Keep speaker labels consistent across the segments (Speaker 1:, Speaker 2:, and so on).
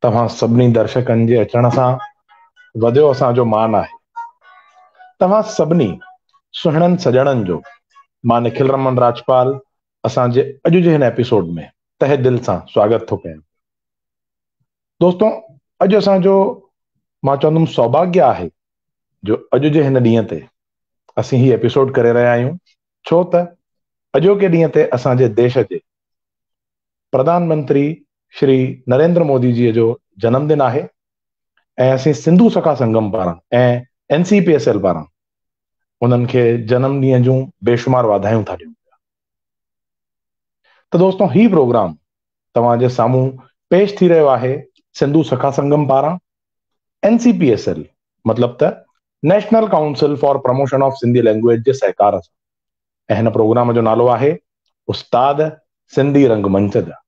Speaker 1: तव्हां सभिनी दर्शकनि जे अचण सां वधियो असांजो मान आहे। तव्हां सभिनी सुहिणनि सॼणनि जो मां निखिल रमन राजपाल असांजे अॼु जे हिन एपिसोड में तहे दिल सां स्वागत थो कयां। दोस्तों, अॼु असांजो मां चवंदुमि सौभाग्य आहे जो अॼु जे हिन ॾींहं ते असीं ही एपिसोड करे रहिया आहियूं, छो त अॼोके ॾींहं ते असांजे देश जे प्रधानमंत्री श्री नरेंद्र मोदी जी जो जन्मदिन आहे ऐं असीं सिंधु सखा संगम पारां ऐं NCPSL पारां उन्हनि खे जन्म ॾींहं जूं बेशुमार वाधायूं था ॾियूं। त दोस्तों, ही प्रोग्राम तव्हांजे साम्हूं पेश थी रहियो आहे सिंधु सखा संगम पारां NCPSL मतलब त national council for promotion of Sindhi language जे सहकार सां। ऐं हिन प्रोग्राम जो नालो आहे उस्ताद सिंधी रंगमंच जा।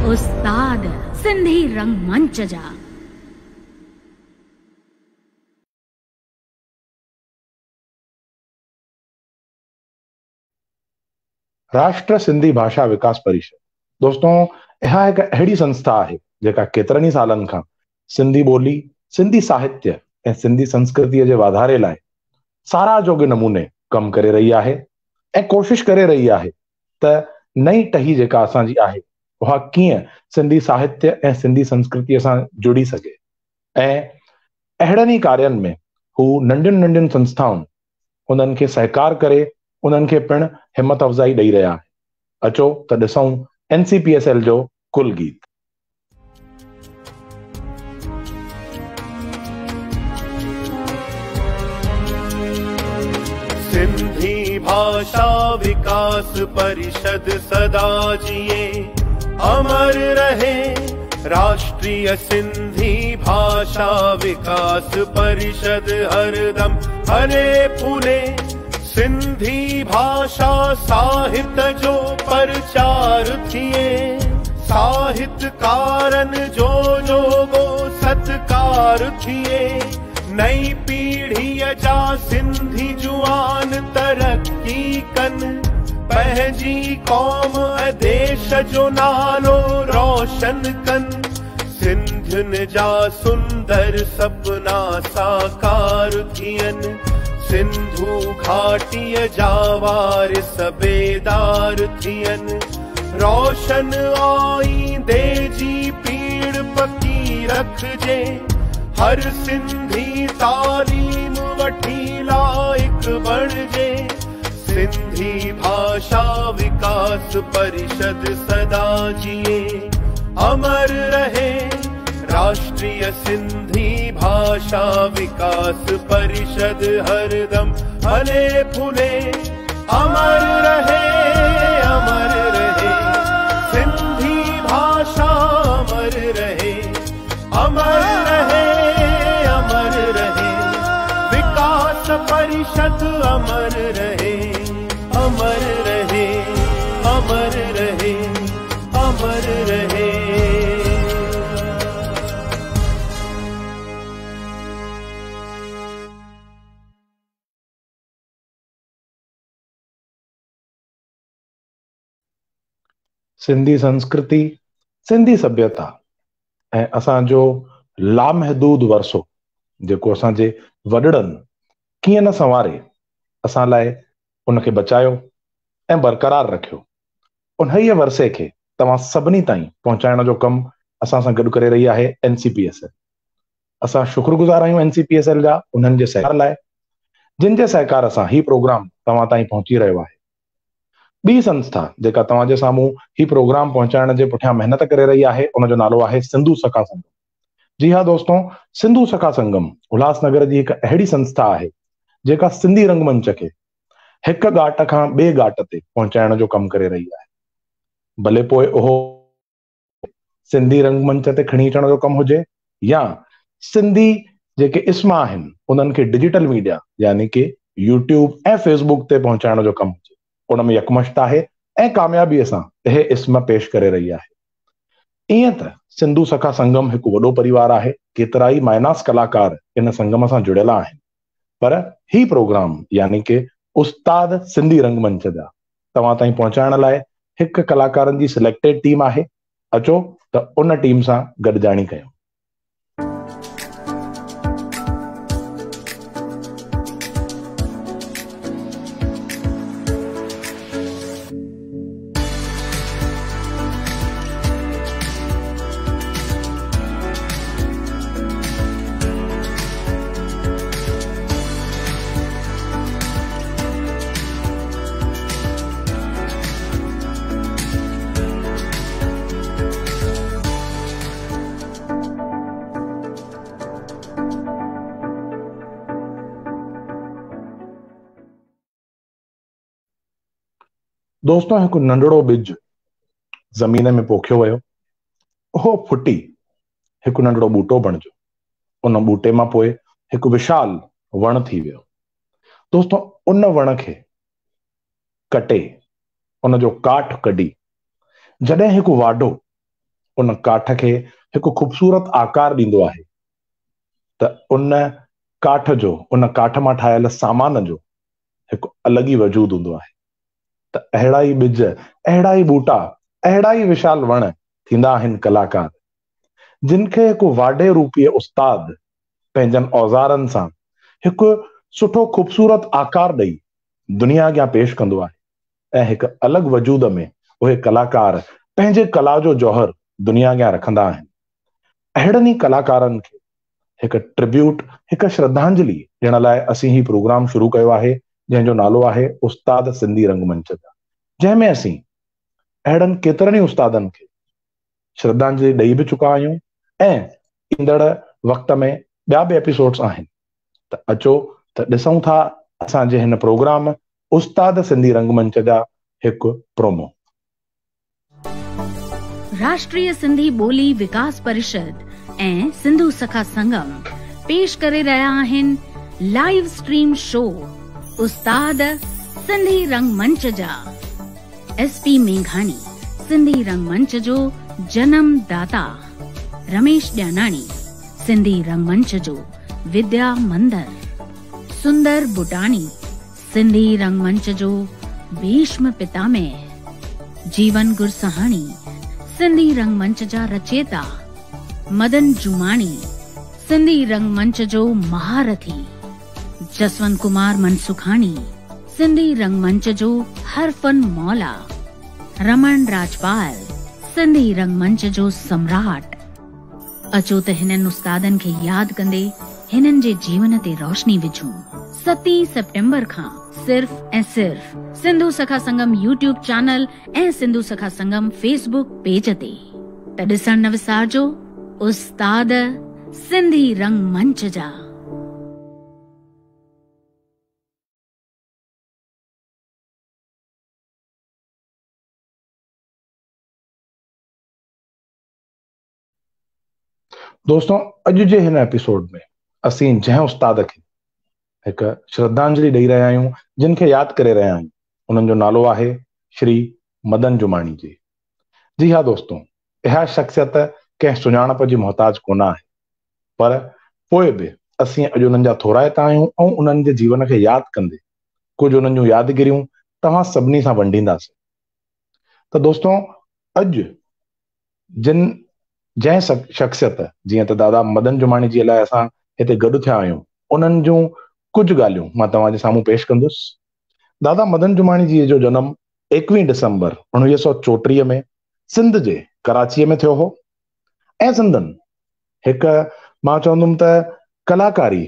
Speaker 2: उस्ताद सिंधी रंगमंच जा।
Speaker 1: राष्ट्र सिंधी भाषा विकास परिषद दोस्तों इहा हिकु अहिड़ी संस्था आहे जेका केतिरनि ई सालनि खां सिंधी ॿोली, सिंधी साहित्य ऐं सिंधी संस्कृतीअ जे वाधारे लाइ सारा जोगे नमूने कमु करे रही आहे ऐं कोशिश करे रही आहे त नई टही जेका असांजी आहे उहा कीअं सिंधी साहित्य ऐं सिंधी संस्कृतीअ सां जुड़ी सघे। ऐं अहिड़नि ई कार्यनि में हू नंढियुनि नंढियुनि संस्थाउनि उन्हनि खे सहकार करे उन्हनि खे पिणु हिमत अफ़ज़ाई ॾेई रहिया आहे। अचो त ॾिसूं NCPSL जो कुल गीत।
Speaker 3: सिंधी भाषा विकास परिषद सदा जिए अमर रहे। राष्ट्रीय सिंधी भाषा विकास परिषद हरदम फले फूले। सिंधी भाषा साहित्य जो प्रचार थिए। साहित्यकारन जो गो सत्कार थिए। नई पीढ़ीअ जा सिंधी जुआन तरक्की कन। पंहिंजी कौम देश जो नालो रोशन कन। सिंधियुनि जा सुंदर सपना साकार थियन। सिंधु घाटीअ जा वारिस बेदार थियन। रोशन आईंदे जी पीड़ पकी रखजे। हर सिंधी तालीम वठी लाइक बणजे। सिंधी भाषा विकास परिषद सदा जिए अमर रहे। राष्ट्रीय सिंधी भाषा विकास परिषद हरदम फले फूले। अमर रहे, अमर रहे। सिंधी भाषा अमर रहे, अमर रहे, अमर रहे। विकास परिषद अमर रहे, अमर रहे, अमर रहे, अमर रहे।
Speaker 1: सिंधी संस्कृति, सिंधी सभ्यता ऐं असांजो लामहदूद वरसो जेको असांजे वॾड़नि कीअं न संवारे असां लाइ उनखे बचायो ऐं बरक़रार रखियो। उन्हीअ वरसे खे तव्हां सभिनी ताईं पहुचाइण जो कमु असां सां गॾु करे रही आहे NCPSL। असां शुक्रगुज़ार आहियूं NCPSL जा उन्हनि जे सहकार लाइ, जिन जे सहकार सां ही प्रोग्राम तव्हां ताईं पहुची रहियो आहे। ॿी संस्था जेका तव्हांजे साम्हूं ही प्रोग्राम पहुचाइण जे पुठियां महिनत करे रही आहे उनजो नालो आहे सिंधु सखा संगम। जी हाँ दोस्तों, सिंधु सखा संगम उल्हासनगर जी हिकु अहिड़ी संस्था आहे जेका सिंधी रंगमंच खे हिकु घाट खां ॿिए घाट ते पहुचाइण जो कमु करे रही आहे। भले पोइ उहो सिंधी रंगमंच ते खणी अचण जो कमु हुजे या सिंधी जेके इस्म आहिनि उन्हनि खे डिजिटल मीडिया यानी कि YouTube ऐं Facebook ते पहुचाइण जो कमु हुजे, उन में यकमश्त आहे ऐं कामयाबीअ सां इहे इस्म पेश करे रही आहे। ईअं त सिंधु सखा संगम हिकु वॾो परिवार आहे, केतिरा ई माइनास कलाकार इन संगम सां जुड़ियल आहिनि, पर ही प्रोग्राम यानी कि उस्ताद सिंधी रंगमंच जा तव्हां ताईं पहुचाइण लाइ हिकु कलाकारनि जी सिलेक्टेड टीम आहे। अचो त उन टीम सां गॾिजाणी कयूं। दोस्तों, हिकु नंढड़ो ॿिज ज़मीन में पोखियो वियो, उहो फुटी हिकु नंढड़ो ॿूटो बणिजो, उन ॿूटे मां पोइ हिकु विशाल वण थी वियो। दोस्तों, उन वण खे कटे उन जो काठ कढी जॾहिं हिकु वाढो उन काठ खे हिकु ख़ूबसूरत आकार ॾींदो आहे त उन काठ मां ठाहियल सामान जो हिकु अलॻि ई वजूद हूंदो आहे। त अहिड़ा ई ॿिज, अहिड़ा ई ॿूटा, अहिड़ा ई विशाल वण थींदा आहिनि कलाकार, जिन खे हिकु वाढे रूपीय उस्ताद पंहिंजनि औज़ारनि सां हिकु सुठो ख़ूबसूरत आकार ॾेई दुनिया अॻियां पेश कंदो आहे ऐं हिकु अलॻि वजूद में उहे कलाकार पंहिंजे कला जो जौहर दुनिया अॻियां रखंदा आहिनि। अहिड़नि ई कलाकारनि खे हिकु ट्रिब्यूट, हिकु श्रद्धांजलि ॾियण लाइ असीं ही प्रोग्राम शुरू कयो आहे, जंहिंजो नालो आहे उस्ताद सिंधी रंगमंच जा, जंहिंमें असीं अहिड़नि केतिरनि ई उस्तादनि खे श्रद्धांजलि ॾेई बि चुका आहियूं ऐं ईंदड़ वक़्त में ॿिया बि एपिसोड्स आहिनि। त अचो त ॾिसूं था असांजे हिन प्रोग्राम उस्ताद सिंधी रंगमंच जा हिकु प्रोमो।
Speaker 2: राष्ट्रीय सिंधी ॿोली विकास परिषद ऐं सिंधु सखा संगम पेश करे रहिया आहिनि लाइव स्ट्रीम शो उस्ताद सिंधी रंगमंच जा। SP मेघाणी सिंधी रंगमंच जो जन्म दाता, रमेश ॼानाणी सिंधी रंगमंच जो विद्या मंदर, सुंदर बुटाणी सिंधी रंगमंच जो भीष्म पितामह, जीवन गुरसहाणी सिंधी रंगमंच जा रचेता, मदन जुमाणी सिंधी रंगमंच जो महारथी, जसवंत कुमार मनसुखाणी सिंधी रंगमंच जो हरफन मौला, रमन राजपाल सिंधी रंगमंच जो सम्राट। अचो त हिननि उस्तादनि खे यादि कंदे हिननि जे जीवन ते रोशनी विझूं। 7 सितंबर खां सिर्फ ऐं सिर्फ सिंधु सखा संगम यूट्यूब चैनल ऐं सिंधु सखा संगम फेसबुक पेज ते। त ॾिसण न विसारजो उस्ताद सिंधी रंगमंच जा।
Speaker 1: दोस्तों, अॼु जे हिन एपिसोड में असीं जंहिं उस्ताद खे हिकु श्रद्धांजलि ॾेई रहिया आहियूं, जिन खे यादि करे रहिया आहियूं, उन्हनि जो नालो आहे श्री मदन जुमाणी जी। जी हा दोस्तों, इहा शख्सियत कंहिं सुञाणप जी मोहताज कोन आहे, पर पोइ बि असीं अॼु उन्हनि जा थोराइता आहियूं ऐं उन्हनि जे जीवन खे यादि कंदे कुझु उन्हनि जूं यादगिरियूं तव्हां सभिनी सां वंडींदासीं। त दोस्तों, अॼु जंहिं शख्सियत जीअं त दादा मदन जुमाणी जी लाइ असां हिते गॾु थिया आहियूं, उन्हनि जूं कुझु ॻाल्हियूं मां तव्हांजे साम्हूं पेश कंदुसि। दादा मदन जुमाणी जी जो जनम 21 दिसंबर 1934 में सिंध जे कराचीअ में थियो हो ऐं सिंधन हिकु, मां चवंदुमि त कलाकारी,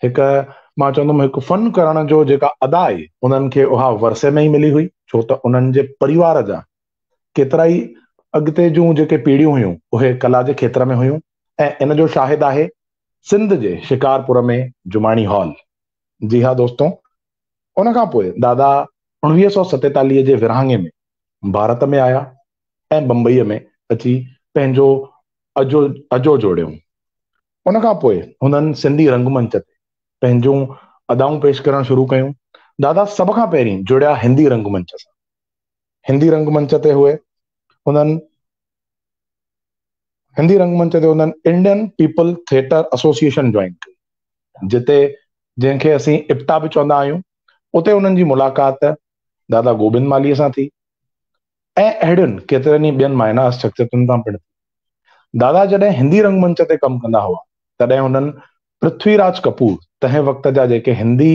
Speaker 1: हिकु फन करण जो जेका अदा आहे उन्हनि खे उहा वरसे में ई मिली हुई, छो त उन्हनि जे परिवार जा केतिरा ई अॻिते जूं जेके पीढ़ियूं हुयूं उहे कला जे खेत्र में हुयूं ऐं इन जो शाहिद आहे सिंध जे शिकारपुर में जुमाणी हॉल। जी हा दोस्तों, उन खां पोइ दादा 1947 जे विरहाङे में भारत में आया ऐं बम्बईअ में अची पंहिंजो अजो जोड़ियो। उन खां पोइ हुननि सिंधी रंगमंच ते पंहिंजूं अदाऊं पेश करणु शुरू कयूं। दादा सभ खां पहिरीं जुड़िया हिंदी रंगमंच सां। हिंदी रंगमंच ते हुननि हिंदी रंगमंच ते उन्हनि इंडियन पीपल थिएटर एसोसिएशन ज्वाइन कई, जिते जंहिंखे असीं इप्टा बि चवंदा आहियूं। उते उन्हनि जी मुलाक़ात दादा गोबिंद मालीअ सां थी ऐं अहिड़ियुनि केतिरनि ई ॿियनि मायनास शख्सियतुनि सां पिणु। दादा जॾहिं हिंदी रंगमंच ते कमु कंदा हुआ तॾहिं हुननि पृथ्वीराज कपूर, तंहिं वक़्त जा जेके हिंदी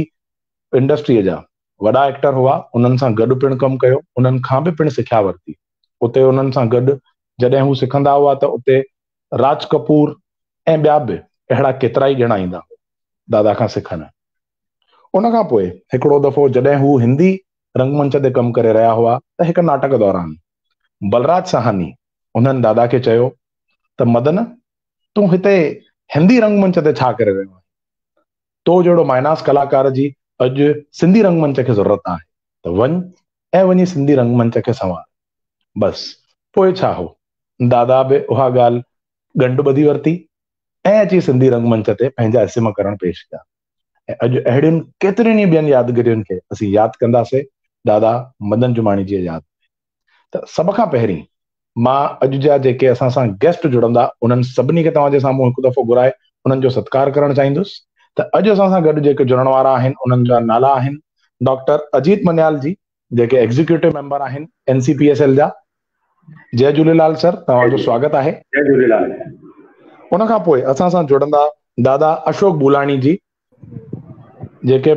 Speaker 1: इंडस्ट्रीअ जा वॾा एक्टर हुआ, उन्हनि सां गॾु पिणु कमु कयो, उन्हनि खां बि पिणु सिखिया वरिती। उते उन्हनि सां गॾु जॾहिं हू सिखंदा हुआ त उते राज कपूर ऐं ॿिया बि अहिड़ा केतिरा ई ॼणा ईंदा हुआ दादा खां सिखण। उन खां पोइ हिकिड़ो दफ़ो जॾहिं हू हिंदी रंगमंच ते कमु करे रहिया हुआ त हिकु नाटक दौरान बलराज साहनी उन्हनि दादा खे चयो त मदन, तूं हिते हिंदी रंगमंच ते छा करे रहियो आहे? तो जहिड़ो माइनास कलाकार जी अॼु सिंधी रंगमंच खे ज़रूरत आहे, त वञी सिंधी रंगमंच खे संवार। बस पोइ छा हो, दादा बि उहा ॻाल्हि गंढ ॿधी वरिती ऐं अची सिंधी रंगमंच ते पंहिंजा इस्म करण पेश कया। ऐं अॼु अहिड़ियुनि केतिरनि ई ॿियनि यादगिरियुनि खे असीं यादि कंदासीं दादा मदन जुमाणी जी यादि। त सभ खां पहिरीं मां अॼु जा जेके असां सां गेस्ट जुड़ंदा उन्हनि सभिनी खे तव्हांजे साम्हूं हिकु दफ़ो घुराए उन्हनि जो सत्कार करणु चाहींदुसि। त अॼु असां सां गॾु जेके जुड़ण वारा आहिनि उन्हनि जा नाला आहिनि डॉक्टर अजीत मन्याल जी, जेके एग्जीक्यूटिव मेंबर आहिनि NCPSL जा। जय झूलेलाल सर, तव्हांजो स्वागत आहे।
Speaker 4: जय झूलेलाल।
Speaker 1: उन खां पोइ असां सां जुड़ंदा दादा अशोक बुलाणी जी, जेके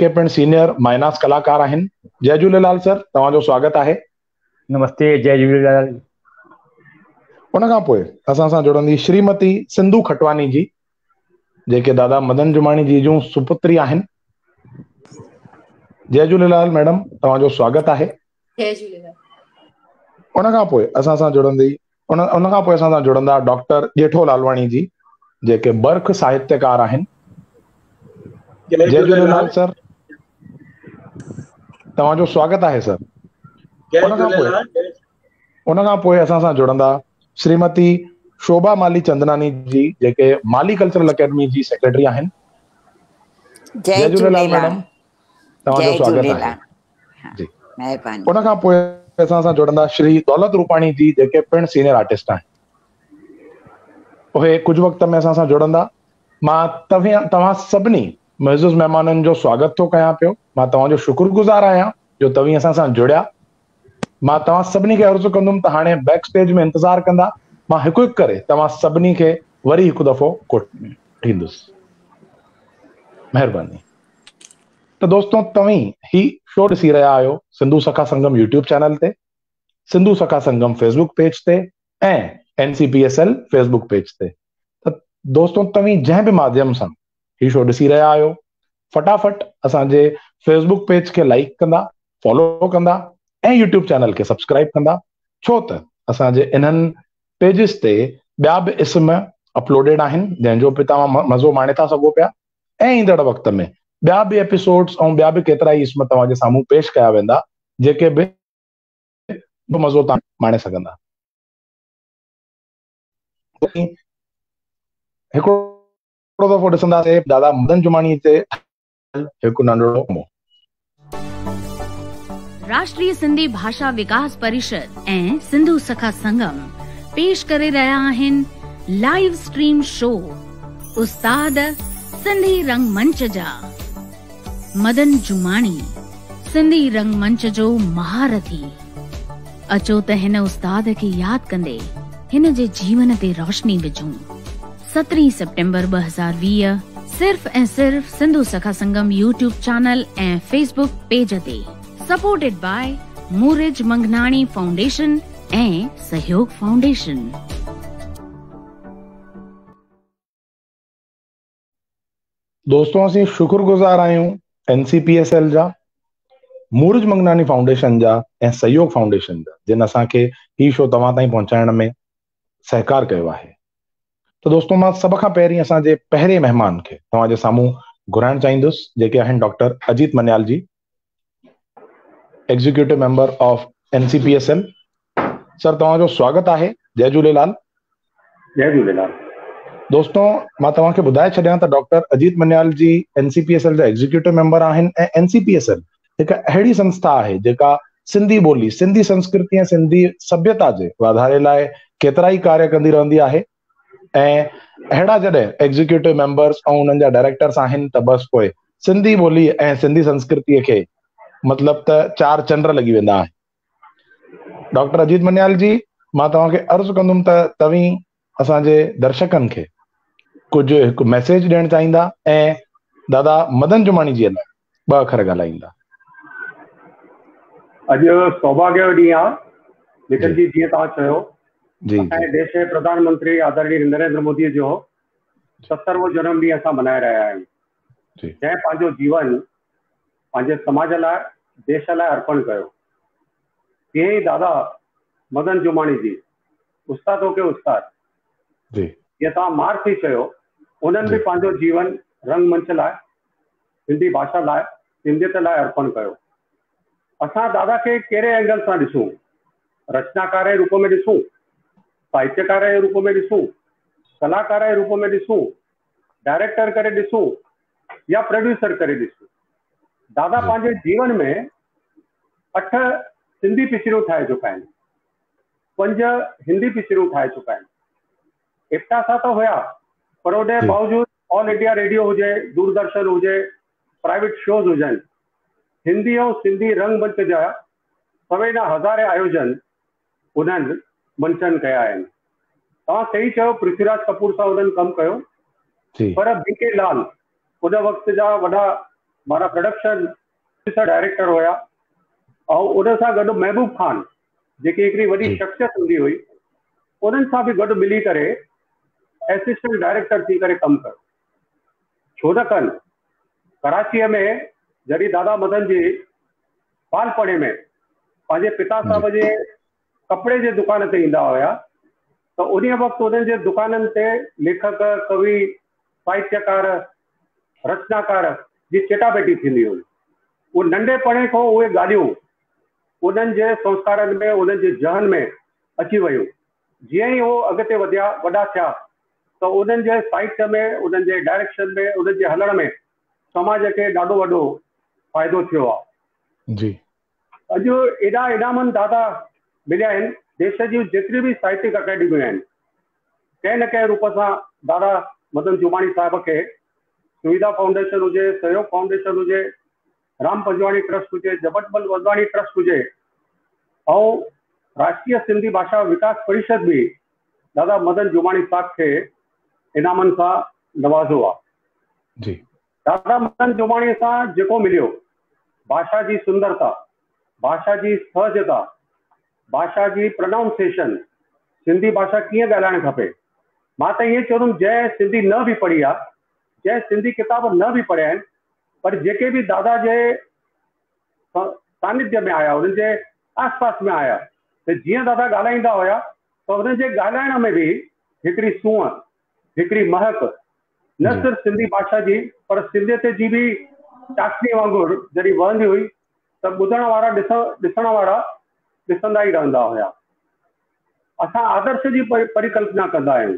Speaker 1: पिणु सीनियर माइनास कलाकार आहिनि। जय झूलेलाल सर, तव्हांजो स्वागत आहे।
Speaker 4: नमस्ते, जय झूलेलाल।
Speaker 1: उन खां पोइ असां सां जुड़ंदी श्रीमती सिंधु खटवानी जी, जेके दादा मदन जुमाणी जी जूं सुपुत्री आहिनि। जय झूलेलाल मैडम, तव्हांजो स्वागत आहे।
Speaker 5: जय झूलेलाल।
Speaker 1: उन खां पोइ असां सां जुड़ंदा डॉक्टर जेठो लालवाणी जी, जेके बर्ख साहित्यकार आहिनि। जय झूलेलाल सर, तव्हांजो स्वागत आहे सर। उन खां पोइ असां सां जुड़ंदा श्रीमती शोभा माली चंदनानी जी, जेके माली कल्चरल अकेडमी जी सेक्रेटरी आहिनि। जय झूलेलाल मैडम, तव्हांजो स्वागत आहे जी।
Speaker 5: महिरबानी।
Speaker 1: उन खां पोइ असां सां जुड़ंदा श्री दौलत रूपाणी जी, जेके पिणु सीनियर आर्टिस्ट आहिनि। उहे कुझु वक़्त में असां सां जुड़ंदा। मां तव्हां सभिनी मुइज़्ज़ज़ महिमाननि जो स्वागत थो कयां पियो। मां तव्हांजो शुक्रगुज़ार आहियां जो तव्हीं असां सां जुड़िया। मां तव्हां सभिनी खे अर्ज़ु कंदुमि त हाणे बैक स्टेज में इंतज़ारु कंदा। मां हिकु हिकु करे तव्हां सभिनी खे वरी हिकु दफ़ो कोठींदुसि। महिरबानी। त दोस्तों, तव्हीं ही शो ॾिसी रहिया आहियो सिंधु सखा संगम यूट्यूब चैनल ते, सिंधु सखा संगम फेसबुक पेज ते ऐं NCPSL फेसबुक पेज ते। त दोस्तों, तव्हीं जंहिं बि माध्यम सां ही शो ॾिसी रहिया आहियो, फटाफट असांजे फेसबुक पेज खे लाइक कंदा, फॉलो कंदा ऐं यूट्यूब चैनल खे सब्सक्राइब कंदा, छो त असांजे इन्हनि पेजिस ते ॿिया बि इस्म अपलोडेड आहिनि जंहिंजो बि तव्हां मज़ो माणे था सघो पिया। ऐं ईंदड़ वक़्त में ॿिया बि एपिसोड्स ऐं ॿिया बि केतिरा ई इस्म तव्हांजे साम्हूं पेश कया वेंदा, जेके बि मज़ो तव्हां माणे सघंदा। हिकिड़ो दफ़ो ॾिसंदासीं दादा मदन जुमाणी ते हिकु नंढड़ो।
Speaker 2: राष्ट्रीय सिंधी भाषा विकास परिषद ऐं सिंधु सखा संगम पेश करे रहिया आहिनि लाइव स्ट्रीम शो उस्ताद सिंधी रंगमंच जा। मदन जुमाणी सिंधी रंगमंच जो महारथी। अचो त हिन उस्ताद खे यादि कंदे हिन जे जीवन ते रोशनी विझूं। 17 सितंबर 2020 सिर्फ़ ऐं सिर्फ़ सिंधु सखा संगम यूट्यूब चैनल ऐं फेसबुक पेज ते। सपोर्टेड बाय मूरिज मंगनाणी फाउंडेशन ऐं सहयोग फाउंडेशन।
Speaker 1: दोस्तों, असीं शुक्रगुज़ार आहियूं NCPSL जा, मूरिज मंगनाणी फाउंडेशन जा ऐं सहयोग फाउंडेशन जा, जिन असांखे ही शो तव्हां ताईं पहुचाइण में सहकार कयो आहे। त दोस्तों, मां सभ खां पहिरीं असांजे पहिरें महिमान खे तव्हांजे साम्हूं घुराइणु चाहींदुसि, जेके आहिनि doctor Ajit Manyal ji, executive member of NCPSL। Sir, तव्हांजो स्वागत आहे। जय झूलेलाल।
Speaker 4: जय झूलेलाल।
Speaker 1: दोस्तों, मां तव्हांखे ॿुधाए छॾियां त डॉक्टर अजीत मन्याल जी NCPSL जा एग्जीक्यूटिव मेंबर आहिनि ऐं NCPSL हिकु अहिड़ी संस्था आहे जेका सिंधी ॿोली, सिंधी संस्कृति ऐं सिंधी सभ्यता जे वाधारे लाइ केतिरा ई कार्य कंदी रहंदी आहे। ऐं अहिड़ा जॾहिं एग्जीक्यूटिव मेंबर्स ऐं उन्हनि जा डायरेक्टर्स आहिनि त बसि पोइ सिंधी ॿोली ऐं सिंधी संस्कृतीअ खे मतिलबु त 4 चंड लॻी वेंदा आहिनि। डॉक्टर अजीत मन्याल जी, मां तव्हांखे अर्ज़ु कंदुमि त तव्हीं असांजे दर्शकनि खे कुझु हिकु मैसेज ॾियणु चाहींदा ऐं दादा मदन जुमाणी जी लाइ 2 अखर ॻाल्हाईंदा।
Speaker 4: अॼु सौभाग्य जो ॾींहुं आहे, निखिल जी, जीअं तव्हां चयो, असांजे देश जे प्रधानमंत्री आदरणीय नरेंद्र मोदीअ जो 70वो जनम ॾींहुं असां मल्हाए रहिया आहियूं, जंहिं पंहिंजो जीवन पंहिंजे समाज लाइ, देश लाइ अर्पण कयो। तीअं ई दादा मदन जुमाणी जी, उस्तादों के उस्ताद, जीअं तव्हां मार्च ई चयो, उन्हनि बि पंहिंजो जीवन रंगमंच लाइ, सिंधी भाषा लाइ, सिंधियत लाइ अर्पण कयो। असां दादा खे कहिड़े एंगल सां ॾिसूं? रचनाकार जे रूप में ॾिसूं, साहित्यकार जे रूप में ॾिसूं, कलाकार जे रूप में ॾिसूं, डायरेक्टर करे ॾिसूं या प्रोड्यूसर करे ॾिसूं। दादा पंहिंजे जीवन में 8 सिंधी पिक्चरूं ठाहे चुका आहिनि, 5 हिंदी पिक्चरूं ठाहे चुका आहिनि। इफ्तासा तो हुया, पर उनजे बावजूद ऑल इंडिया रेडियो हुजे, दूरदर्शन हुजे, प्राइवेट शोज हुजनि, हिंदी और सिंधी रंगमंच जा सवेना हज़ारे आयोजन उन्हनि मंचनि कया आहिनि। तव्हां सही चयो, पृथ्वीराज कपूर सां उन्हनि कमु कयो, पर बीके लाल उन वक़्त जा वॾा माना प्रोडक्शन डायरेक्टर हुया, ऐं उन सां गॾु महबूब खान जेकी हिकिड़ी वॾी शख्सियत हूंदी हुई, उन्हनि सां बि गॾु मिली करे एसिस्टेंट डायरेक्टर थी करे कमु कयो। छो न कनि? कराचीअ में जॾहिं दादा मदन जी बालपणे में पंहिंजे पिता साहिब जे कपिड़े जे दुकान ते ईंदा हुया, त उन वक़्तु उन्हनि जे दुकाननि ते लेखक, कवि, साहित्यकार, रचनाकार जी चटाभेटी थींदी हुई। उहो नंढेपणे खां उहे ॻाल्हियूं उन्हनि जे संस्कारनि में, उन्हनि जे जहन में अची वियूं। जीअं ई उहो अॻिते वधिया, वॾा थिया, त उन्हनि जे साहित्य में, उन्हनि जे डायरेक्शन में, उन्हनि जे हलण में समाज खे ॾाढो वॾो फ़ाइदो थियो आहे। जी अॼु एॾा इनामनि दादा मिलिया आहिनि। देश जूं जेतिरियूं बि साहित्यिक अकेडमियूं आहिनि, कंहिं न कंहिं रूप सां दादा मदन जुमाणी साहिब खे सुविधा फाउंडेशन हुजे, सहयोग फाउंडेशन हुजे, राम पंजवाणी ट्रस्ट हुजे, जबतमल वधवाणी ट्रस्ट हुजे, ऐं राष्ट्रीय सिंधी भाषा विकास परिषद भी दादा मदन जुमाणी साहब के इनामन सां नवाज़ो आहे। जी दादा मदन जुमाणी सां जेको मिलियो, भाषा जी सुंदरता, भाषा जी सहजता, भाषा जी प्रोनाउंसिएशन, सिंधी भाषा कीअं ॻाल्हाइणु खपे। मां त ईअं चवंदुमि जंहिं सिंधी न बि पढ़ी आहे, जंहिं सिंधी किताब न बि पढ़िया आहिनि, पर जेके बि दादा जे सानिध्य में आया, उन्हनि जे आसपास में आया, त जीअं दादा ॻाल्हाईंदा हुया, त उन्हनि जे ॻाल्हाइण में बि हिकिड़ी सूंहं, हिकिड़ी महक, न सिर्फ़ु सिंधी भाषा जी पर सिंधियत जी बि चाशनी वांगुरु जॾहिं वहंदी हुई, त ॿुधण वारा ॾिसण वारा ॾिसंदा ई रहंदा हुया। असां आदर्श जी परिकल्पना कंदा आहियूं,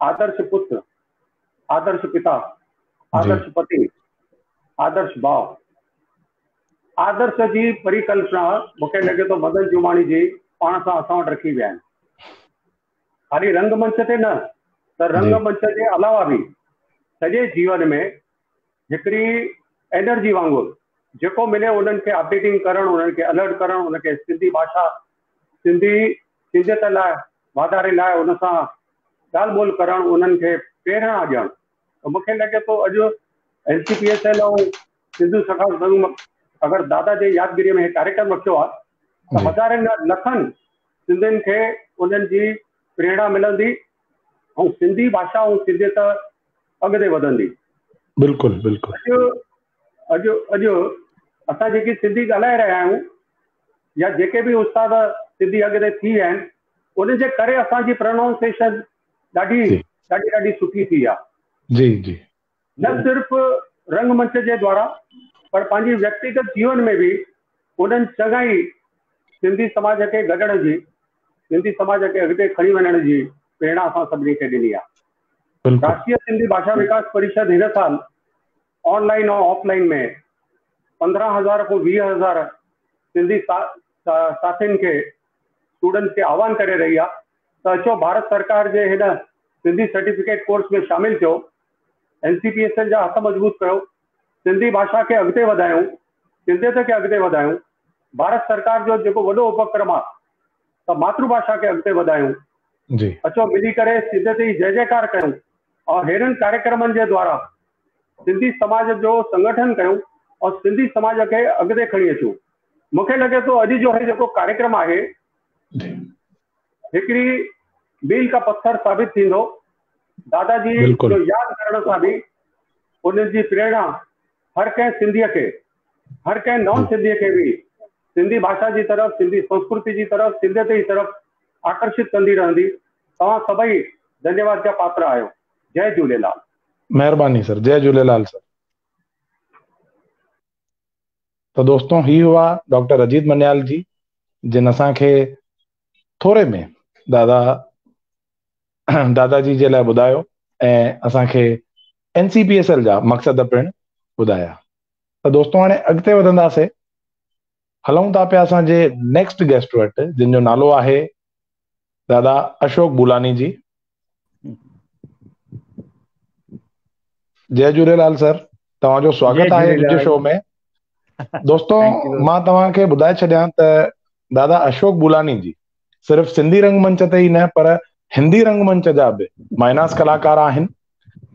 Speaker 4: आदर्श पुत्र, आदर्श पिता, आदर्श पति, आदर्श भाव। आदर्श जी परिकल्पना मूंखे लॻे थो मदन जुमाणी जी पाण सां असां वटि रखी विया आहिनि। खाली रंगमंच ते न, त रंगमंच जे अलावा बि सॼे जीवन में हिकिड़ी एनर्जी वांगुरु जेको मिले उन्हनि खे अपडेटिंग करणु, उन्हनि खे अलर्ट करणु, उनखे सिंधी भाषा, सिंधियत लाइ, वाधारे लाइ उन सां ॻाल्हि ॿोल करणु, उन्हनि खे प्रेरणा ॾियणु। त मूंखे लॻे थो अॼु NCPSL ऐं सिंधु सखा संघ अगरि दादा जे यादगिरीअ में कार्यक्रम रखियो आहे, त हज़ारनि लखनि सिंधियुनि खे उन्हनि जी प्रेरणा मिलंदी ऐं सिंधी भाषा ऐं सिंधियत अॻिते वधंदी। बिल्कुलु बिल्कुलु। अॼु असां जेकी सिंधी ॻाल्हाए रहिया आहियूं, या जेके बि उस्ताद सिंधी अॻिते थी विया आहिनि, उन जे करे असांजी प्रोनाउंसिएशन ॾाढी सुठी थी आहे। जी जी। न सिर्फ़ु रंगमंच जे द्वारा, पर पंहिंजी व्यक्तिगत जीवन में बि उन्हनि चङा ई सिंधी समाज खे गढ़ण जी, सिंधी समाज खे अॻिते खणी वञण जी प्रेरणा असां सभिनी खे ॾिनी आहे। राष्ट्रीय सिंधी भाषा विकास परिषद हिन साल ऑनलाइन और ऑफलाइन में 15,000 को 20,000 सिंधी साथियुनि खे स्टूडेंट्स खे आह्वान करे रही आहे त अचो भारत सरकार जे हिन सिंधी सर्टिफिकेट कोर्स में शामिल थियो, NCPSL जा हथ मजबूत कयो, सिंधी भाषा खे अॻिते वधायूं, सिंधियत खे अॻिते वधायूं। भारत सरकार जो जेको वॾो उपक्रम आहे त मातृभाषा खे अॻिते वधायूं। अचो मिली करे सिंधियत जी जय जयकार कयूं और अहिड़नि कार्यक्रमनि जे द्वारा सिंधी समाज जो संगठन कयूं और सिंधी समाज खे अॻिते खणी अचूं। मूंखे लॻे थो अॼु जो जेको कार्यक्रम आहे हिकिड़ी मील का पत्थर साबित थींदो। दादाजी जो यादि करण सां बि उन्हनि जी प्रेरणा हर कंहिं सिंधीअ खे, हर कंहिं नॉन सिंधीअ खे बि सिंधी भाषा जी तरफ़, सिंधी संस्कृति जी तरफ़, सिंधियत जी तरफ़ आकर्षित कंदी रहंदी। तव्हां सभई धन्यवाद जा पात्र आहियो। जय झूलेलाल।
Speaker 1: महिरबानी सर, जय झूलेलाल सर। तो दोस्तों, ही हुआ डॉक्टर अजीत मन्याल जी, जिन असांखे थोरे में दादाजी जे लाइ ॿुधायो ऐं असांखे NCPSL जा मक़सद पिणु ॿुधाया। त दोस्तों, हाणे अॻिते वधंदासीं, हलूं था पिया असांजे नेक्स्ट गेस्ट वटि, जिन जो नालो आहे दादा अशोक बुलानी जी। जय झूलेलाल सर, तव्हांजो स्वागत आहे अॼु जे शो में। दोस्तों, मां तव्हांखे ॿुधाए छॾियां त दादा अशोक बुलानी जी सिर्फ़ु सिंधी रंगमंच ते ई न पर हिंदी रंगमंच जा बि माइनास कलाकार आहिनि।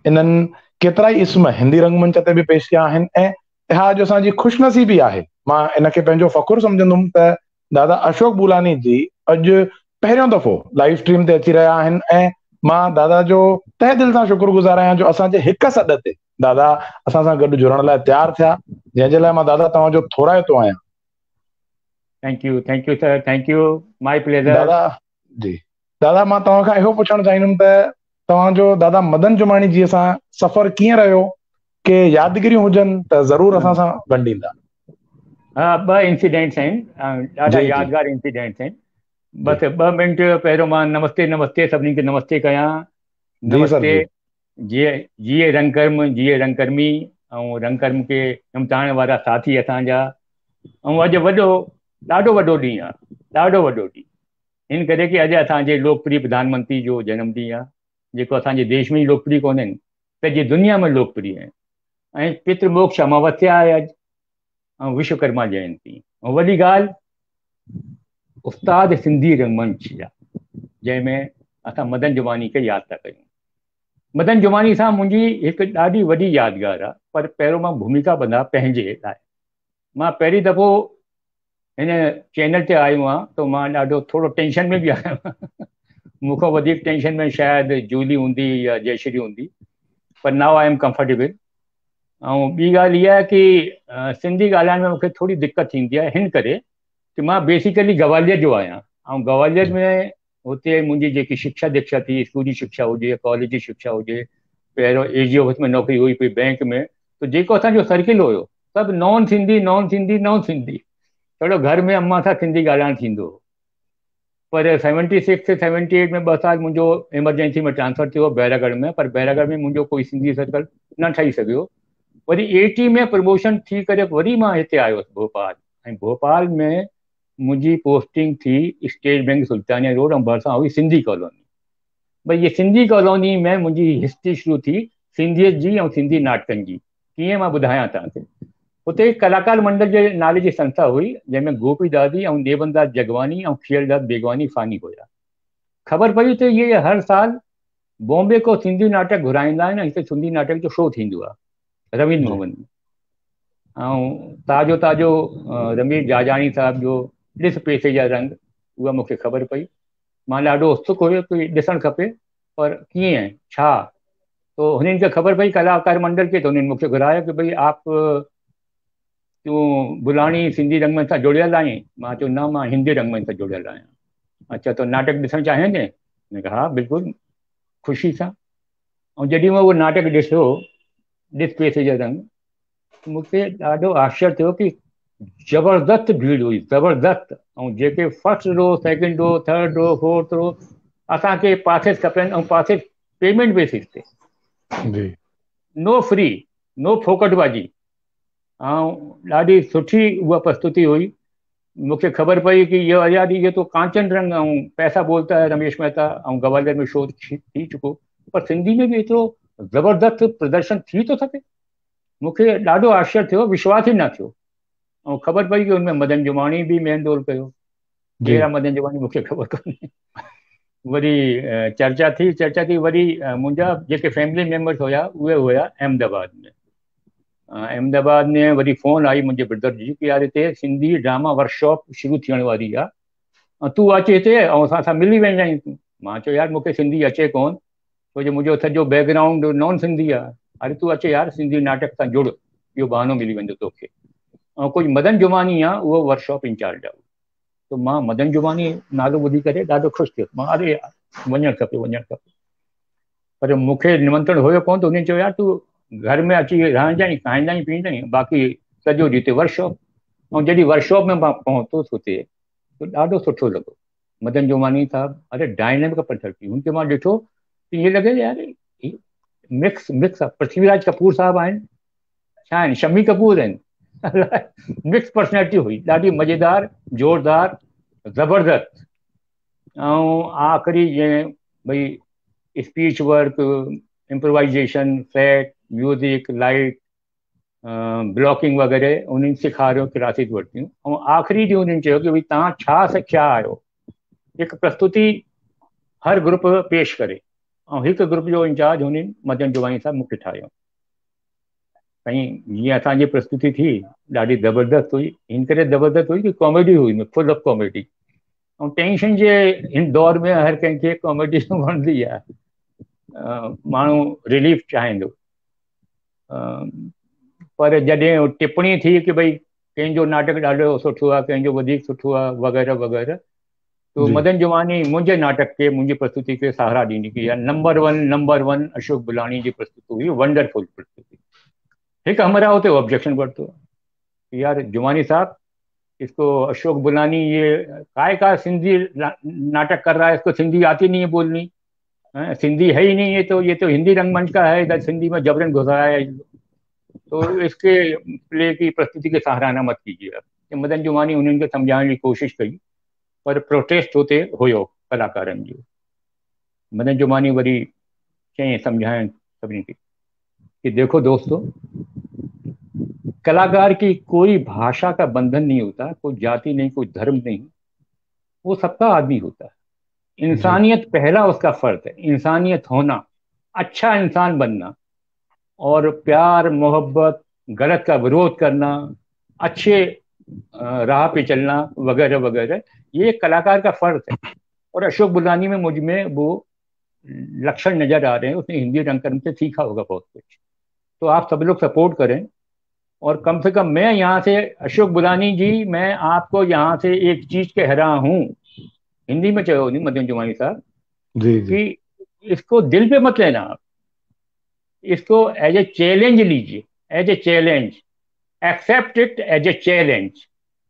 Speaker 1: इन्हनि केतिरा ई इस्म हिंदी रंगमंच ते बि पेश कया आहिनि ऐं इहा अॼु असांजी ख़ुशनसीबी आहे। मां इनखे पंहिंजो फ़ख़ुरु सम्झंदुमि त दादा अशोक बुलानी जी अॼु पहिरियों दफ़ो लाइव स्ट्रीम ते अची रहिया आहिनि ऐं मां दादा जो तहे दिलि सां शुक्रगुज़ार आहियां जो असांजे हिक सॾ ते दादा असां सां गॾु जुड़ण लाइ तयारु थिया, जंहिंजे लाइ मां दादा तव्हांजो थोराइतो आहियां।
Speaker 5: Thank U sir, thank U, my pleasure.
Speaker 1: दादा जी, दादा मां तव्हां खां इहो पुछणु चाहींदुमि त तव्हांजो दादा मदन जुमाणी जी सां सफ़र कीअं रहियो, के यादगिरियूं हुजनि त ज़रूरु असां सां ॻंढींदा।
Speaker 5: हा, 2 इंसिडेंट्स आहिनि, ॾाढा यादगार इंसिडेंट्स आहिनि। बसि 2 मिंट पहिरियों मां नमस्ते सभिनी खे नमस्ते कयां। नमस्ते। जिए रंगकर्म, जिए रंगकर्मी ऐं रंगकर्म खे निमटाइण वारा साथी असांजा। ऐं अॼु ॾाढो वॾो ॾींहुं आहे, ॾाढो वॾो ॾींहुं, हिन करे कि अॼु असांजे लोकप्रिय प्रधानमंत्री जो जनमॾींहुं आहे, जेको असांजे देश में ई लोकप्रिय कोन आहिनि, सॼी दुनिया में लोकप्रिय आहिनि। ऐं पितृमोक्ष अमावस्या आहे अॼु, ऐं विश्वकर्मा जयंती। ऐं वॾी ॻाल्हि उस्ताद सिंधी रंगमंच जा, जंहिंमें असां मदन जुमानी खे यादि था कयूं। मदन जुमानी सां मुंहिंजी हिकु ॾाढी वॾी यादगार आहे, पर पहिरियों मां भूमिका बंधा पंहिंजे लाइ। मां पहिरीं दफ़ो हिन चैनल ते आयो आहियां त मां ॾाढो थोरो टेंशन में बि आहियां। मूंखां वधीक टेंशन में शायदि जूली हूंदी या जयश्री हूंदी, पर नाउ आई एम कंफर्टेबल। ऐं ॿी ॻाल्हि इहा आहे कि सिंधी ॻाल्हाइण में मूंखे थोरी दिक़त थींदी आहे, हिन करे कि मां बेसिकली ग्वालियर जो आहियां। ऐं ग्वालियर में हुते मुंहिंजी जेकी शिक्षा दीक्षा थी, स्कूल जी शिक्षा हुजे, कॉलेज जी शिक्षा हुजे, पहिरियों AG ऑफिस में नौकरी हुई, फिर बैंक में, तो जेको असांजो सर्किल हुयो सभु नॉन सिंधी। थोरो घर में अम्मा सां सिंधी ॻाल्हाइणु थींदो हो। पर 76 से 78 में 2 साल मुंहिंजो इमरजेंसी में ट्रांसफर थियो बैरागढ़ में, पर बैरागढ़ में मुंहिंजो कोई सिंधी सर्कल न ठही सघियो। वरी 80 में प्रमोशन थी करे वरी मां हिते आयुसि भोपाल, ऐं भोपाल में मुंहिंजी पोस्टिंग थी स्टेट बैंक सुल्तानिया रोड, ऐं भरिसां हुई सिंधी कॉलोनी। भई ये सिंधी कॉलोनी में मुंहिंजी हिस्ट्री शुरू थी सिंधियत जी ऐं सिंधी नाटकनि जी। कीअं मां ॿुधायां तव्हांखे। हुते कलाकार मंडल जे नाले जी संस्था हुई, जंहिंमें गोपी दादी ऐं देवनदास जगवानी ऐं खियलदास बेगवानी फानी हुया। ख़बर पई त इहे हर साल बॉम्बे को सिंधी नाटक घुराईंदा आहिनि ऐं हिते सिंधी नाटक जो शो थींदो आहे रवींद्र भवन में। ऐं ताज़ो रमेश जाजाणी साहिब जो ॾिस पैसे जा रंग, उहा मूंखे ख़बर पई। मां ॾाढो उत्सुक हुयो कि ॾिसणु खपे, पर कीअं छा, तो हुननि खे ख़बर पई कलाकार मंडल खे, तो उन्हनि मूंखे घुरायो कि भई तूं बुलाणी सिंधी रंगमंच सां जुड़ियल आहीं? मां चयो न, मां हिंदी रंगमंच सां जुड़ियल आहियां। अच्छा, तो नाटक ॾिसणु चाहेंगे? मैंने कहा हा बिल्कुलु, ख़ुशी सां। ऐं जॾहिं मां उहो नाटक ॾिठो, ॾिस पैसे जा रंग, मूंखे ॾाढो आश्चर्य थियो कि ज़बरदस्त भीड़ हुई, ज़बरदस्त। ऐं जेके first row, second row, third row, fourth row, असांखे पासेस खपनि, ऐं पासेस पेमेंट बेसिस ते, नो फ्री, नो फोकटबाजी। ऐं ॾाढी सुठी उहा प्रस्तुति हुई। मूंखे ख़बर पई कि ये तो कांचन रंग ऐं पैसा बोलता है रमेश मेहता ऐं ग्वालियर में शो थी चुको, पर सिंधी में बि एतिरो ज़बरदस्त प्रदर्शन थी थो सघे। मूंखे ॾाढो आश्चर्य थियो, विश्वास ई न थियो। ऐं ख़बर पई कि हुनमें मदन जुमाणी बि मेन रोल कयो। कहिड़ा मदन जुमाणी मूंखे ख़बर कोन्हे। वरी चर्चा थी वरी मुंहिंजा जेके फैमिली मेंबर्स हुया उहे हुया अहमदाबाद में। अहमदाबाद में वरी फ़ोन आई मुंहिंजे ब्रदर जी कि यार हिते सिंधी ड्रामा वर्कशॉप शुरू थियण वारी आहे, तूं अच हिते ऐं असां सां मिली वञाई तूं। मां चयो यार मूंखे सिंधी अचे कोन, छो जो मुंहिंजो सॼो बैकग्राउंड नॉन सिंधी आहे। अरे तूं अचे यार, सिंधी नाटक सां जुड़, इहो बहानो मिली वेंदो तोखे। ऐं कोई मदन जुमानी आहे उहो वर्कशॉप इंचार्ज आहे। तो मां मदन जुमानी नालो ॿुधी करे ॾाढो ख़ुशि थियो। मां अरे यार वञणु खपे। पर मूंखे निमंत्रण हुयो कोन, त हुननि चयो यार तूं घर में अची रहंजांइ, खाईंदाई पीअंदाई, बाक़ी सॼो ॾींहुं हिते वर्कशॉप। ऐं जॾहिं वर्कशॉप में मां पहुतुसि हुते त ॾाढो सुठो लॻो। मदन जुमानी साहब अरे डायनेमिक पर्सनैलिटी, हुनखे मां ॾिठो त ईअं लॻे यार मिक्स आहे। पृथ्वीराज कपूर साहब आहिनि, छा आहिनि, शम्मी कपूर आहिनि, मिक्स पर्सनैलिटी हुई, ॾाढी मज़ेदार, ज़ोरदार, ज़बरदस्त। ऐं आख़िरी जीअं भई speech work, improvisation, fat, music, light, blocking वग़ैरह उन्हनि सेखारियो, क्लासिस वरितियूं। ऐं आख़िरी ॾींहुं उन्हनि चयो कि भई तव्हां छा सिखिया आहियो, हिकु प्रस्तुति हर ग्रुप पेश करे। ऐं हिकु ग्रुप जो इंचार्ज हुननि मदन जुमानी साहब मूंखे ठाहियो। साईं जीअं असांजी प्रस्तुति थी ॾाढी ज़बरदस्त हुई, हिन करे ज़बरदस्त हुई कि कॉमेडी हुई, फुल ऑफ कॉमेडी। ऐं टेंशन जे हिन दौर में हर कंहिंखे कॉमेडी वणंदी आहे, माण्हू रिलीफ चाहींदो। पर जॾहिं टिप्पणी थी कि भई कंहिंजो नाटक ॾाढो सुठो आहे, कंहिंजो वधीक सुठो आहे वग़ैरह वग़ैरह, तो मदन जुमानी मुंहिंजे नाटक खे, मुंहिंजी प्रस्तुति खे सहारा ॾींदी कि यार नंबर वन अशोक बुलाणी जी प्रस्तुति हुई, वंडरफुल प्रस्तुति। एक हमारा होते ऑब्जेक्शन वरतो यार जुमानी साहब, इसको अशोक बुलानी ये काय का सिंधी नाटक कर रहा है, इसको सिंधी आती नहीं है बोलनी, सिंधी है ही नहीं, ये तो हिंदी रंगमंच का है, इधर सिंधी में जबरन घुसाया है, तो इसके प्ले की प्रस्तुति के सराहना मत कीजिए। मदन जुमानी उन्हनि खे सम्झाइण जी कोशिश कई, पर प्रोटेस्ट होते हुयो कलाकारनि जो। मदन जुमानी वरी चई सम्झाइण सभिनी खे कि देखो दोस्तों, कलाकार की कोई भाषा का बंधन नहीं होता, कोई जाति नहीं, कोई धर्म नहीं, वो सबका आदमी होता है। इंसानियत पहला उसका फर्ज है, इंसानियत होना, अच्छा इंसान बनना, और प्यार मोहब्बत, गलत का विरोध करना, अच्छे राह पे चलना वगैरह वगैरह, ये कलाकार का फर्ज है। और अशोक बुलानी में मुझ में वो लक्षण नजर आ रहे हैं। उसने हिंदी रंगकर्म से सीखा होगा बहुत कुछ, तो आप सब लोग सपोर्ट करें। और कम से कम मैं यहाँ से, अशोक बुलानी जी, मैं आपको यहाँ से एक चीज कह रहा हूँ, हिंदी में चलो नहीं मदन जुमानी साहब जी, कि इसको दिल पे मत लेना आप, इसको एज ए चैलेंज लीजिए, as a challenge, accept it as a challenge,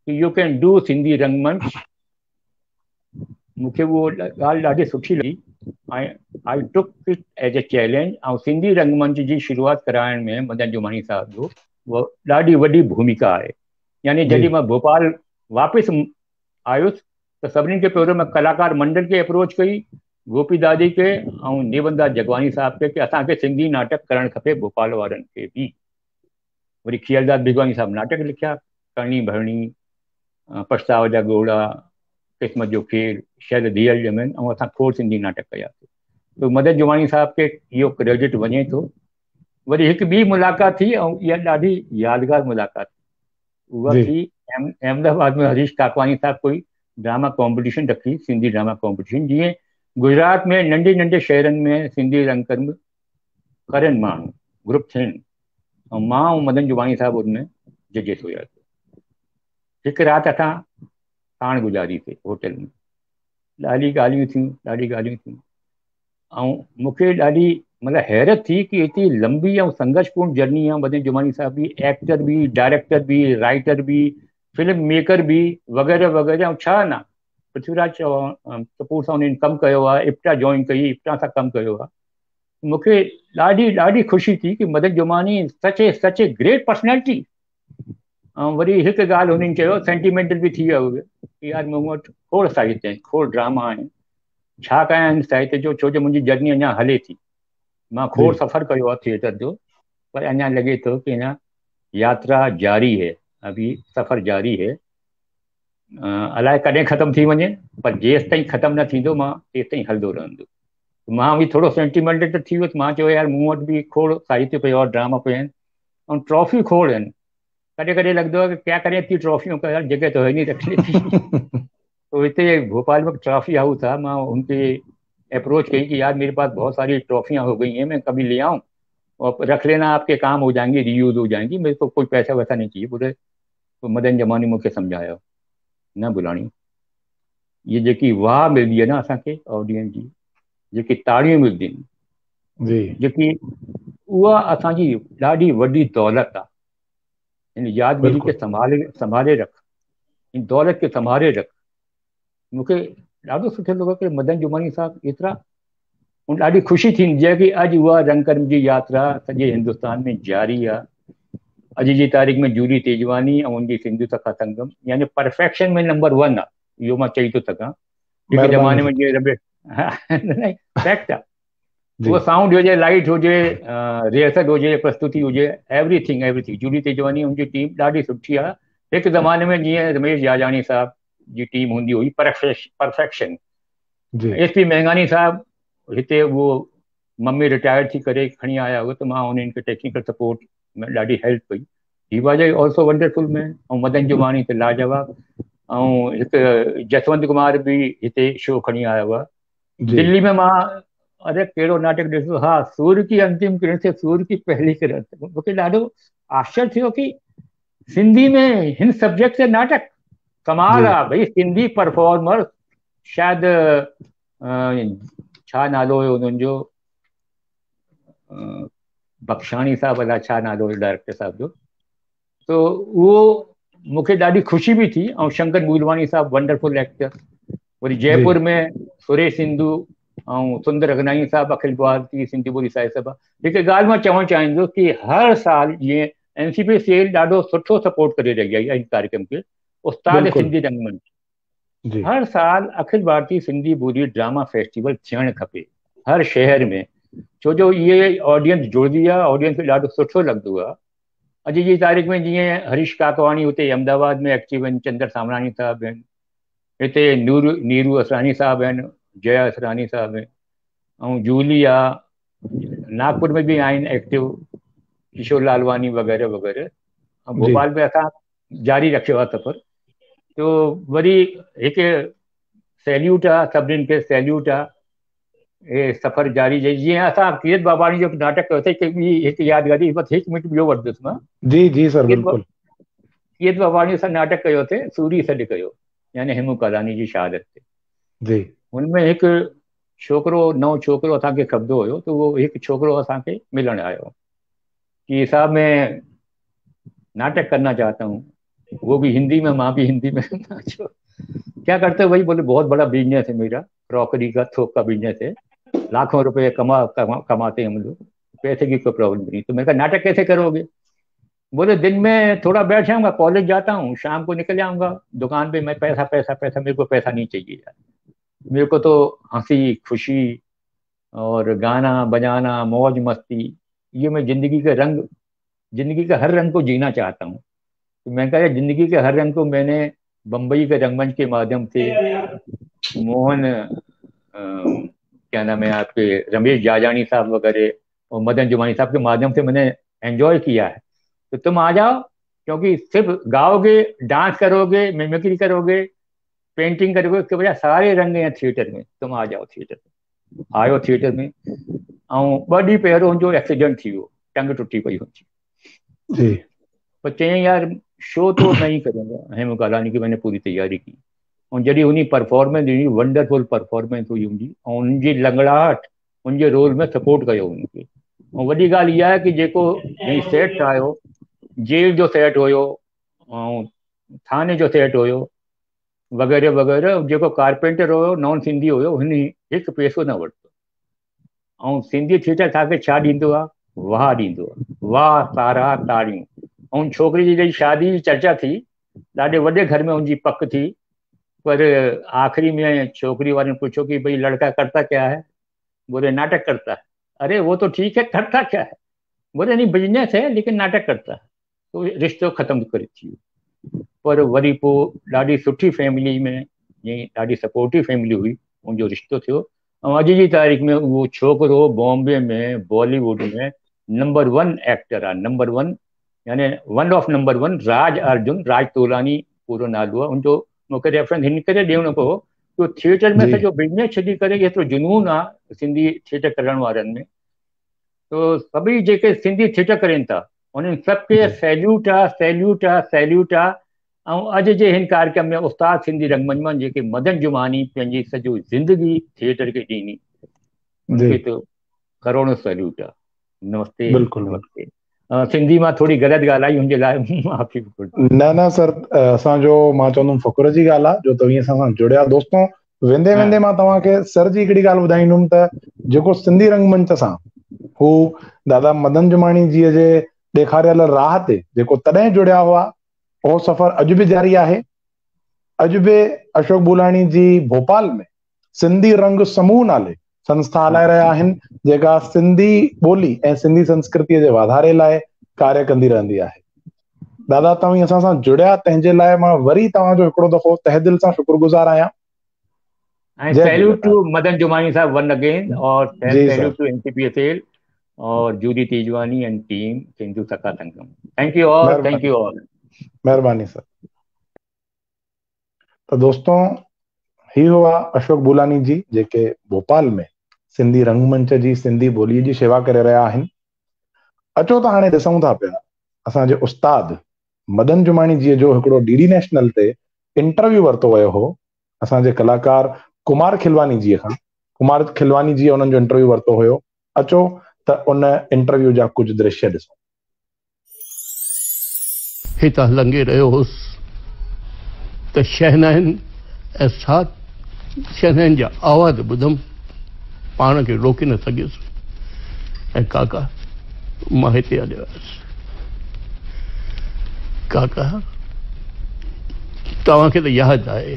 Speaker 5: you can do Sindhi रंगमंच। मूंखे वो ॻाल्हि ॾाढी सुठी लगी। आई took it as a challenge. ऐं सिंधी रंगमंच जी शुरुआत कराइण में मदन जुमानी साहब जो वो ॾाढी वॾी भूमिका आहे। यानी जॾहिं मां भोपाल वापसि आयुसि त सभिनी खे पहिरियों मां कलाकार मंडल खे अप्रोच कई, गोपी दादी खे ऐं नेवंदा जगवानी साहब खे, कि असांखे सिंधी नाटक करणु खपे भोपाल वारनि खे बि। वरी खियलदास भिगवानी साहब नाटक लिखिया, करणी भरणी, पछताव जा ॻोढ़ा, क़िस्मत जो खेल, शहर धीअल ॼमनि, ऐं असां खोड़ सिंधी नाटक कयासीं। तो मदन जुमानी साहब खे इहो क्रेडिट वञे थो। वरी हिकु ॿी मुलाक़ात थी, ऐं इहा ॾाढी यादगार मुलाक़ात उहा थी अहमदाबाद में। हरीश काकवानी साहब कोई ड्रामा कॉम्पिटिशन रखी, सिंधी ड्रामा कॉम्पिटिशन, जीअं गुजरात में नंढे नंढे शहरनि में सिंधी रंगकर्म करनि माण्हू, ग्रुप थियनि, ऐं मां ऐं मदन जुमानी साहब उनमें जजेस हुयासीं। हिकु राति असां साण गुज़ारीसीं होटल में, ॾाढी ॻाल्हियूं थियूं। ऐं मूंखे ॾाढी मतलब हैरत थी कि इतनी लंबी और संघर्षपूर्ण जर्नी है। मदन जुमानी साहब भी एक्टर भी, डायरेक्टर भी, राइटर भी, फिल्म मेकर भी वग़ैरह वग़ैरह। और छा ना पृथ्वीराज कपूर सां उन्हनि कमु कयो आहे, इप्टा जॉइन कई, इप्टा सां कमु कयो आहे। मूंखे ॾाढी ख़ुशी थी कि मदन जुमानी सच ए ग्रेट पर्सनैलिटी, वरी हिकु ॻाल्हि हुननि चयो, सेंटिमेंटल बि थी वियो हुयो कि यार मूं वटि खोड़ साहित्य आहिनि, खोड़ ड्रामा आहिनि, छा कयां हिन साहित्य जो, छो जो मुंहिंजी जर्नी अञा हले थी। मां खोड़ सफ़र कयो आहे थिएटर जो, पर अञा लॻे थो कि अञा यात्रा जारी है, अभी सफ़र जारी है। अलाए कॾहिं ख़तमु थी वञे, पर जेसि ताईं ख़तमु न थींदो मां तेसि ताईं हलंदो रहंदो। मां बि थोरो सेंटिमेंटल त थी वियुसि। मां चयो यार मूं वटि बि खोड़ साहित्य पियो आहे, ड्रामा पिया आहिनि ऐं ट्रॉफी खोड़ आहिनि। कॾहिं कॾहिं लॻंदो आहे कि क्या करें इतनी ट्रॉफियों का, यार जगह तो है नहीं रखने की। तो हिते भोपाल में ट्रॉफी हाउस था, मां उनके अप्रोच कही कि यार मेरे पास बहुत सारी ट्रॉफियाँ हो गई हैं, मैं कभी ले आऊँ और रख लेना, आपके काम हो जाएंगी, रीयूज हो जाएंगी, मेरे को कोई पैसा वैसा नहीं चाहिए। बोले तो मदन जमानी मूंखे सम्झायो न बुलाणी, ये जेकी वाह मिलंदी आहे न असांखे ऑडियंस जी, जेकी ताड़ियूं मिलंदियूं आहिनि, जेकी उहा असांजी ॾाढी वॾी दौलत आहे। इन यादगिरी खे संभाले रख, इन दौलत खे संभाले रख। मूंखे ॾाढो सुठो लॻो कि मदन जुमानी साहब एतिरा, ऐं ॾाढी ख़ुशी थींदी आहे कि अॼु उहा रंगकर्म जी यात्रा सॼे हिंदुस्तान में जारी आहे। अॼु जी तारीख़ में जूली तेजवानी ऐं उनजी सिंधु सखा संगम यानी परफेक्शन में नंबर 1 आहे, इहो मां चई थो सघां। हिकु ज़माने में जीअं फैक्ट आहे, उहो साउंड हुजे, लाइट हुजे, रिहर्सल हुजे, प्रस्तुति हुजे, एवरीथिंग। जूली तेजवानी उनजी टीम ॾाढी सुठी आहे। हिकु ज़माने में जीअं रमेश जाजाणी साहब जी टीम हूंदी हुई, परफेक्शन। SP मेघानी साहब हिते उहो मम्मी रिटायर थी करे खणी आया हुआ, त मां उन्हनि खे टेक्निकल सपोर्ट में ॾाढी हेल्प कई। He was also wonderful man. ऐं मदन जुमानी त लाजवाब। ऐं हिकु जसवंत कुमार बि हिते शो खणी आया हुआ। दिल्ली में मां अरे कहिड़ो नाटक ॾिसो, हा, सूर्य की अंतिम किरण से सूर्य की पहली किरण। मूंखे ॾाढो आश्चर्य थियो कि सिंधी में हिन सब्जेक्ट ते नाटक, कमाल आहे भई। सिंधी परफॉर्मर, शायदि छा नालो हुयो उन्हनि जो, बख्शाणी साहब, अलाए छा नालो हुयो डायरेक्टर साहब जो। तो उहो मूंखे ॾाढी ख़ुशी बि थी। ऐं शंकर मूलवानी साहब वंडरफुल एक्टर। वरी जयपुर में सुरेश सिंधु ऐं सुंदर अगनानी साहब, अखिल भारतीय सिंधी ॿोली साहित्य सभा। हिकु ॻाल्हि मां चवणु चाहींदुसि कि हर साल जीअं NCPCL ॾाढो सुठो सपोर्ट करे रही आहे हिन कार्यक्रम खे, उस्ताद सिंधी रंगमंच, हर साल अखिल भारतीय सिंधी ॿोली ड्रामा फेस्टिवल थियणु खपे हर शहर में। छो जो इहे ऑडियंस जुड़ंदी आहे, ऑडियंस खे ॾाढो सुठो लॻंदो आहे। अॼु जी तारीख़ में जीअं हरीश काकवाणी हुते अहमदाबाद में एक्टिव आहिनि, चंद्र सामरानी साहब आहिनि, हिते नीरू असरानी साहब आहिनि, जया असरानी साहब आहिनि, ऐं जूली आहे, नागपुर में बि आहिनि एक्टिव, किशोर लालवानी वग़ैरह वग़ैरह। ऐं भोपाल में असां जारी रखियो आहे सफ़र। तो वरी हिकु सैल्यूट आहे, सभिनीनि खे सैल्यूट आहे, हे सफ़र जारी। जीअं असां कीरत बाबाणी जो नाटक कयोसीं, हिकु यादगारी, बस 1 मिनट ॿियो वठंदुसि मां। जी सर, बिल्कुलु। कीरत बाबाणी सां नाटक कयोसीं, सूरी सॾु कयो, यानी हेमू कालानी जी शहादत ते। हुनमें हिकु छोकिरो, नओं छोकिरो असांखे खपंदो हुयो, त उहो हिकु छोकिरो असांखे मिलणु आयो कि साहब मैं नाटक करना चाहता हूँ, वो भी हिंदी में, माँ भी हिंदी में। क्या करते हो भाई? बोले बहुत बड़ा बिजनेस है मेरा, क्रॉकरी का, थोक का बिजनेस है, लाखों रुपए कमाते हैं हम लोग, पैसे की कोई प्रॉब्लम नहीं। तो मैंने कहा नाटक कैसे करोगे? बोले दिन में थोड़ा बैठ जाऊंगा, कॉलेज जाता हूँ, शाम को निकल जाऊंगा दुकान पे, मैं पैसा पैसा पैसा, मेरे को पैसा नहीं चाहिए यार, मेरे को तो हंसी खुशी और गाना बजाना, मौज मस्ती, ये मैं जिंदगी का हर रंग को जीना चाहता हूँ। तो मैंने कहा जिंदगी के हर रंग को मैंने बम्बई के रंगमंच के माध्यम से, मोहन क्या नाम है आपके, रमेश जाजानी साहब वगैरह और मदन जुमानी साहब के माध्यम से मैंने एंजॉय किया है। तो तुम आ जाओ, क्योंकि सिर्फ गाओगे, डांस करोगे, मिमिक्री करोगे, पेंटिंग करोगे, उसके बजाय सारे रंग हैं थिएटर में, तुम आ जाओ थिएटर में। आयो थिएटर में, ऐं 2 ॾींहं पहिरियों जो एक्सीडेंट थी वियो, टंग टुटी पई हुनजी। पर चई यार शो तो मैं ही करूँगा, हेमू कालानी की मैंने पूरी तैयारी की। और जॾहिं उन परफॉर्मेंस ॾिनी, वंडरफुल परफॉर्मेंस हुई उनजी, ऐं उनजी लंगड़ाहट, उनजे रोल में सपोर्ट कयो उनखे। ऐं वॾी ॻाल्हि इहा आहे कि जेको सेट ठाहियो, जेल जो सेट हुयो ऐं थाने जो सेट हुयो वग़ैरह वग़ैरह, जेको कारपेंटर हुयो नॉन सिंधी हुयो, हिन हिकु पैसो न वरितो। ऐं सिंधी थिएटर तव्हांखे छा ॾींदो आहे? वाह ॾींदो आहे, वाह, तारा, ताड़ियूं। ऐं छोकिरी जी जॾहिं शादी जी चर्चा थी, ॾाढे वॾे घर में उनजी पक थी, पर आखिरी में छोकरी वाले ने पूछो कि भाई लड़का करता क्या है? बोले नाटक करता है। अरे वो तो ठीक है, करता क्या है? बोले नहीं बिजनेस है लेकिन नाटक करता है। तो रिश्तो ख़त्म करे थी। पर वरी पोइ ॾाढी सुठी फैमिली में, ईअं ॾाढी सपोर्टिव फैमिली हुई, उनजो रिश्तो थियो। ऐं अॼु जी तारीख़ में उहो छोकिरो बॉम्बे में बॉलीवुड में नंबर 1 एक्टर आहे, नंबर 1 यानी 1 ऑफ नंबर 1 राज अर्जुन, राज तोलानी पूरो नालो आहे उनजो। मूंखे रेफरेंस हिन करे ॾियणो पियो कि थिएटर में सॼो बिजनेस छॾी करे एतिरो जुनून आहे सिंधी थिएटर करण वारनि में। तो सभई जेके सिंधी थिएटर करनि था उन्हनि सभखे सैल्यूट आहे, सैल्यूट आहे, सैल्यूट आहे। ऐं अॼु जे हिन कार्यक्रम में उस्ताद सिंधी रंगमंच जेके मदन जुमानी पंहिंजी सॼो ज़िंदगी थिएटर खे ॾिनी, उनखे तो करोड़ों सैल्यूट आहे। नमस्ते।
Speaker 1: बिल्कुलु
Speaker 5: नमस्ते। सिंधी मां थोड़ी ग़लति ॻाल्हाई हुनजे लाइ माफ़ी।
Speaker 1: न सर, असांजो मां चवंदुमि फ़ख़ुर जी ॻाल्हि आहे जो तव्हीं असां सां जुड़िया। दोस्तों, वेंदे वेंदे मां तव्हांखे सर जी हिकिड़ी ॻाल्हि ॿुधाईंदुमि त जेको सिंधी रंगमंच सां हू दादा मदन जुमाणी जीअ जे ॾेखारियल राह ते जेको तॾहिं जुड़िया हुआ, उहो सफ़र अॼु बि जारी आहे। अॼु बि अशोक बुलाणी जी भोपाल में सिंधी रंग समूह नाले संस्था हलाए रहिया आहिनि, जेका सिंधी ॿोली ऐं सिंधी संस्कृतीअ जे वाधारे लाइ कार्य कंदी रहंदी आहे। दादा, तव्हीं असां सां जुड़िया, तंहिंजे लाइ मां वरी तव्हांजो हिकिड़ो दफ़ो तहे दिल सां शुक्रगुज़ार आहियां।
Speaker 5: Salute to Madan Jumani sahab one again, और सैल्यूट टू एनसीपीएसएल और Judi Tejwani and team Sindhu Sakha Sangam. Thank you all, thank you all.
Speaker 1: महिरबानी सर। तो दोस्तों, ही हुआ अशोक बुलानी जी जेके भोपाल में सिंधी रंगमंच जी सिंधी ॿोलीअ जी शेवा करे रहिया आहिनि। अचो त हाणे ॾिसूं था पिया असांजे उस्ताद मदन जुमाणी जीअ जो हिकिड़ो डीडी नेशनल ते इंटरव्यू वरितो वियो हो असांजे कलाकार कुमार खिलवानी जीअ खां। कुमार खिलवानी जी उन्हनि जो इंटरव्यू वरितो हुयो। अचो त उन इंटरव्यू जा कुछ दृश्य ॾिसूं।
Speaker 6: हितां लंघे रहियो हुउसि त शहनाइन ऐं साथ शहनाइन जा आवाज़ ॿुधमि, पाण खे रोके न सघियुसि ऐं काका मां हिते हलियो आयुसि। काका, तव्हांखे त यादि आहे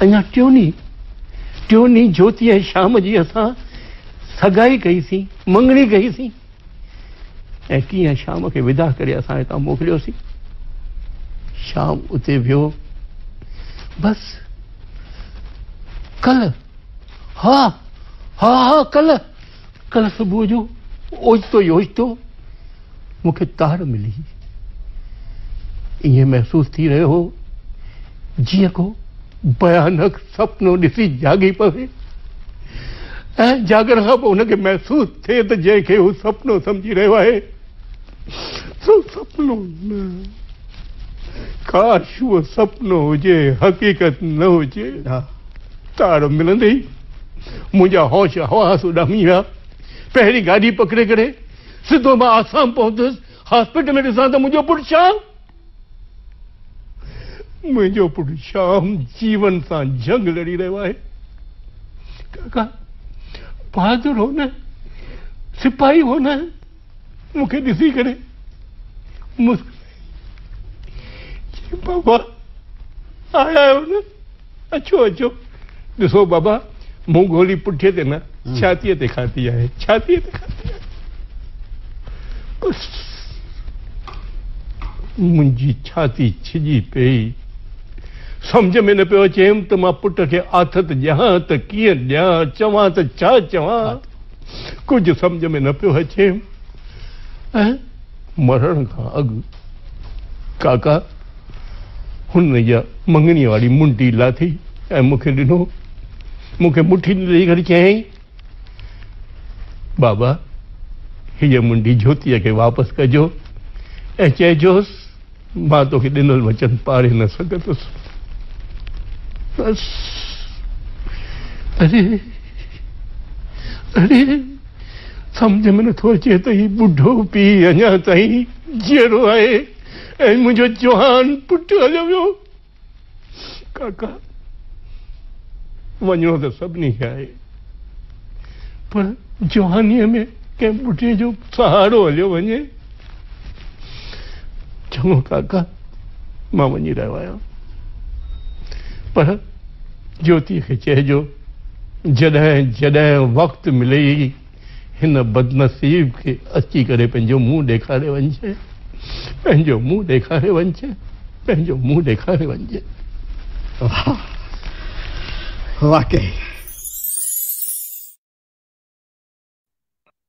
Speaker 6: अञा टियों ज्योति ऐं शाम जी असां सगाई कईसीं, मंगणी कईसीं, ऐं कीअं शाम खे विदा करे असां हितां मोकिलियोसीं। शाम उते वियो, बस कल कल सुबुह जो ओचितो मूंखे तार मिली। ईअं महसूस थी रहियो हो जीअं को भयानक सपनो ॾिसी जागी पवे, ऐं जागण खां पोइ हुनखे महसूस थिए त जंहिंखे हू सपनो सम्झी रहियो आहे सो सपनो न, काश उहो सपनो हुजे, हक़ीक़त न हुजे। तार मिलंदे ई मुंहिंजा होश हवास उॾामी विया। पहिरीं गाॾी पकिड़े करे सिधो मां आसाम पहुतुसि। हॉस्पिटल में ॾिसां त मुंहिंजो पुटु श्याम जीवन सां जंग लड़ी रहियो आहे। काका बहादुर हो न, सिपाही हो न, मूंखे ॾिसी करे बाबा आया आहियो न, अचो ॾिसो बाबा, मूं गोली पुठीअ ते न छातीअ ते खाती आहे, छातीअ ते खाती आहे। बस मुंहिंजी छाती छिजी पई, सम्झ में न पियो अचे त मां पुट खे आथत ॾियां त कीअं ॾियां, चवां त छा चवां, कुझु सम्झ में न पियो अचे। ऐं मरण खां अॻु काका हुन जा मंगणीअ वारी मुंडी लाथी ऐं मूंखे ॾिनो, मूंखे मुठी ॾेई करे चयईं, बाबा हीअ मुंडी ज्योतिअ खे वापसि कजो ऐं चइजोसि मां तोखे ॾिनल वचन पाड़े न सघंदुसि। बस अरे सम्झ में नथो अचे त ही ॿुढो पीउ अञा ताईं जीअरो आहे ऐं मुंहिंजो जवान पुटु हलियो वियो। काका वञिणो त सभिनी खे आहे, पर जवानीअ में कंहिं ॿुढे जो सहारो हलियो वञे। चङो काका, मां वञी रहियो आहियां, पर ज्योति खे चइजो जॾहिं जॾहिं वक़्तु मिले हिन बदनसीब खे अची करे पंहिंजो मुंहुं ॾेखारे वञे, पंहिंजो मुंहुं ॾेखारे वञे, पंहिंजो मुंहुं ॾेखारे वञे।
Speaker 7: वाकई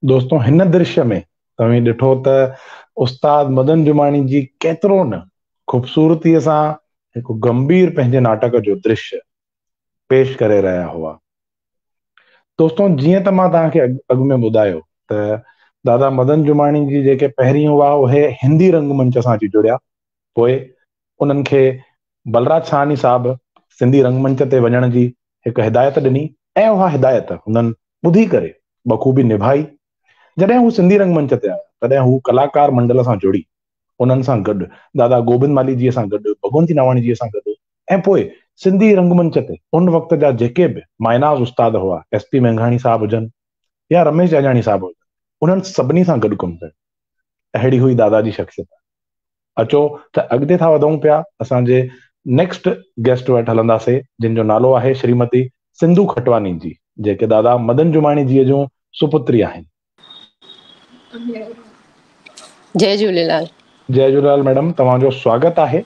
Speaker 1: दोस्तों, हिन दृश्य में तव्हीं ॾिठो त उस्ताद मदन जुमाणी जी केतिरो न ख़ूबसूरतीअ सां हिकु गंभीर पंहिंजे नाटक जो दृश्य पेश करे रहिया हुआ। दोस्तों, जीअं त मां तव्हांखे अॻु में ॿुधायो त दादा मदन जुमाणी जी जेके पहिरीं हुआ उहे हिंदी रंगमंच सां अची जुड़िया, पोइ उन्हनि खे बलराज साहनी साहब सिंधी रंगमंच ते वञण जी हिकु हिदायत ॾिनी ऐं उहा हिदायत हुननि ॿुधी करे बख़ूबी निभाई। जॾहिं हू सिंधी रंगमंच ते आया तॾहिं हू कलाकार मंडल सां जुड़ी, उन्हनि सां गॾु दादा गोबिंद माली जीअ सां गॾु, भगवंती नावाणी जीअ सां गॾु, ऐं पोइ सिंधी रंगमंच ते उन वक़्त जा जेके बि माइनाज़ उस्ताद हुआ, SP मेघाणी साहब हुजनि या रमेश जाजाणी साहब हुजनि, उन्हनि सभिनी सां गॾु कमु कयो। अहिड़ी हुई दादा जी शख़्सियत। अचो त अॻिते था वधूं पिया, असांजे नेक्स्ट गेस्ट वटि हलंदासीं, जिन जो नालो आहे श्रीमती सिंधु खटवानी जी, जेके दादा मदन जुमाणी जीअ जूं सुपुत्री आहिनि।
Speaker 8: जय झूलेलाल।
Speaker 1: जय झूलेलाल मैडम, तव्हांजो स्वागत आहे।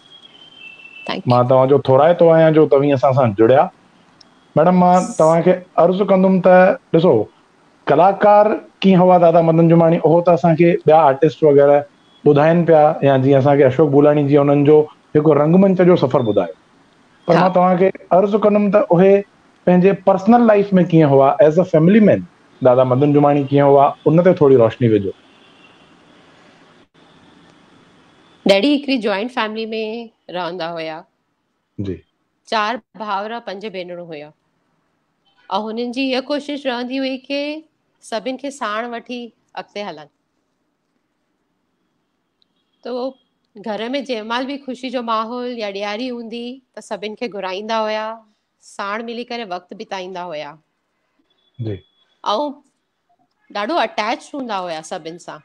Speaker 1: मां तव्हांजो थोराइतो आहियां जो तव्हीं असां सां जुड़िया। मैडम, मां तव्हांखे अर्ज़ु कंदुमि त ॾिसो, कलाकार कीअं हुआ दादा मदन जुमाणी, उहो त असांखे ॿिया आर्टिस्ट वग़ैरह ॿुधाइनि पिया, या जीअं असांखे अशोक बुलाणी जी उन्हनि जो हिकु रंगमंच जो सफ़र ॿुधायो, पर मां तव्हांखे अर्ज़ु कंदुमि त उहे पंहिंजे पर्सनल लाइफ में कीअं हुआ, एज़ अ फैमिली मैन दादा मदन जुमाणी कीअं हुआ, उन ते थोरी रोशनी विझो।
Speaker 8: डैडी हिकिड़ी जॉइंट फैमिली में रहंदा हुया
Speaker 1: जी।
Speaker 8: 4 भाउर 5 भेनरूं हुया, ऐं हुननि जी इहा कोशिश रहंदी हुई कि सभिनि खे साण वठी अॻिते हलनि। तो घर में जंहिंमहिल बि ख़ुशी जो माहौल या ॾियारी हूंदी त सभिनि खे घुराईंदा हुया, साण मिली करे वक़्तु बिताईंदा हुया, ऐं ॾाढो अटैच हूंदा हुया सभिनि सां।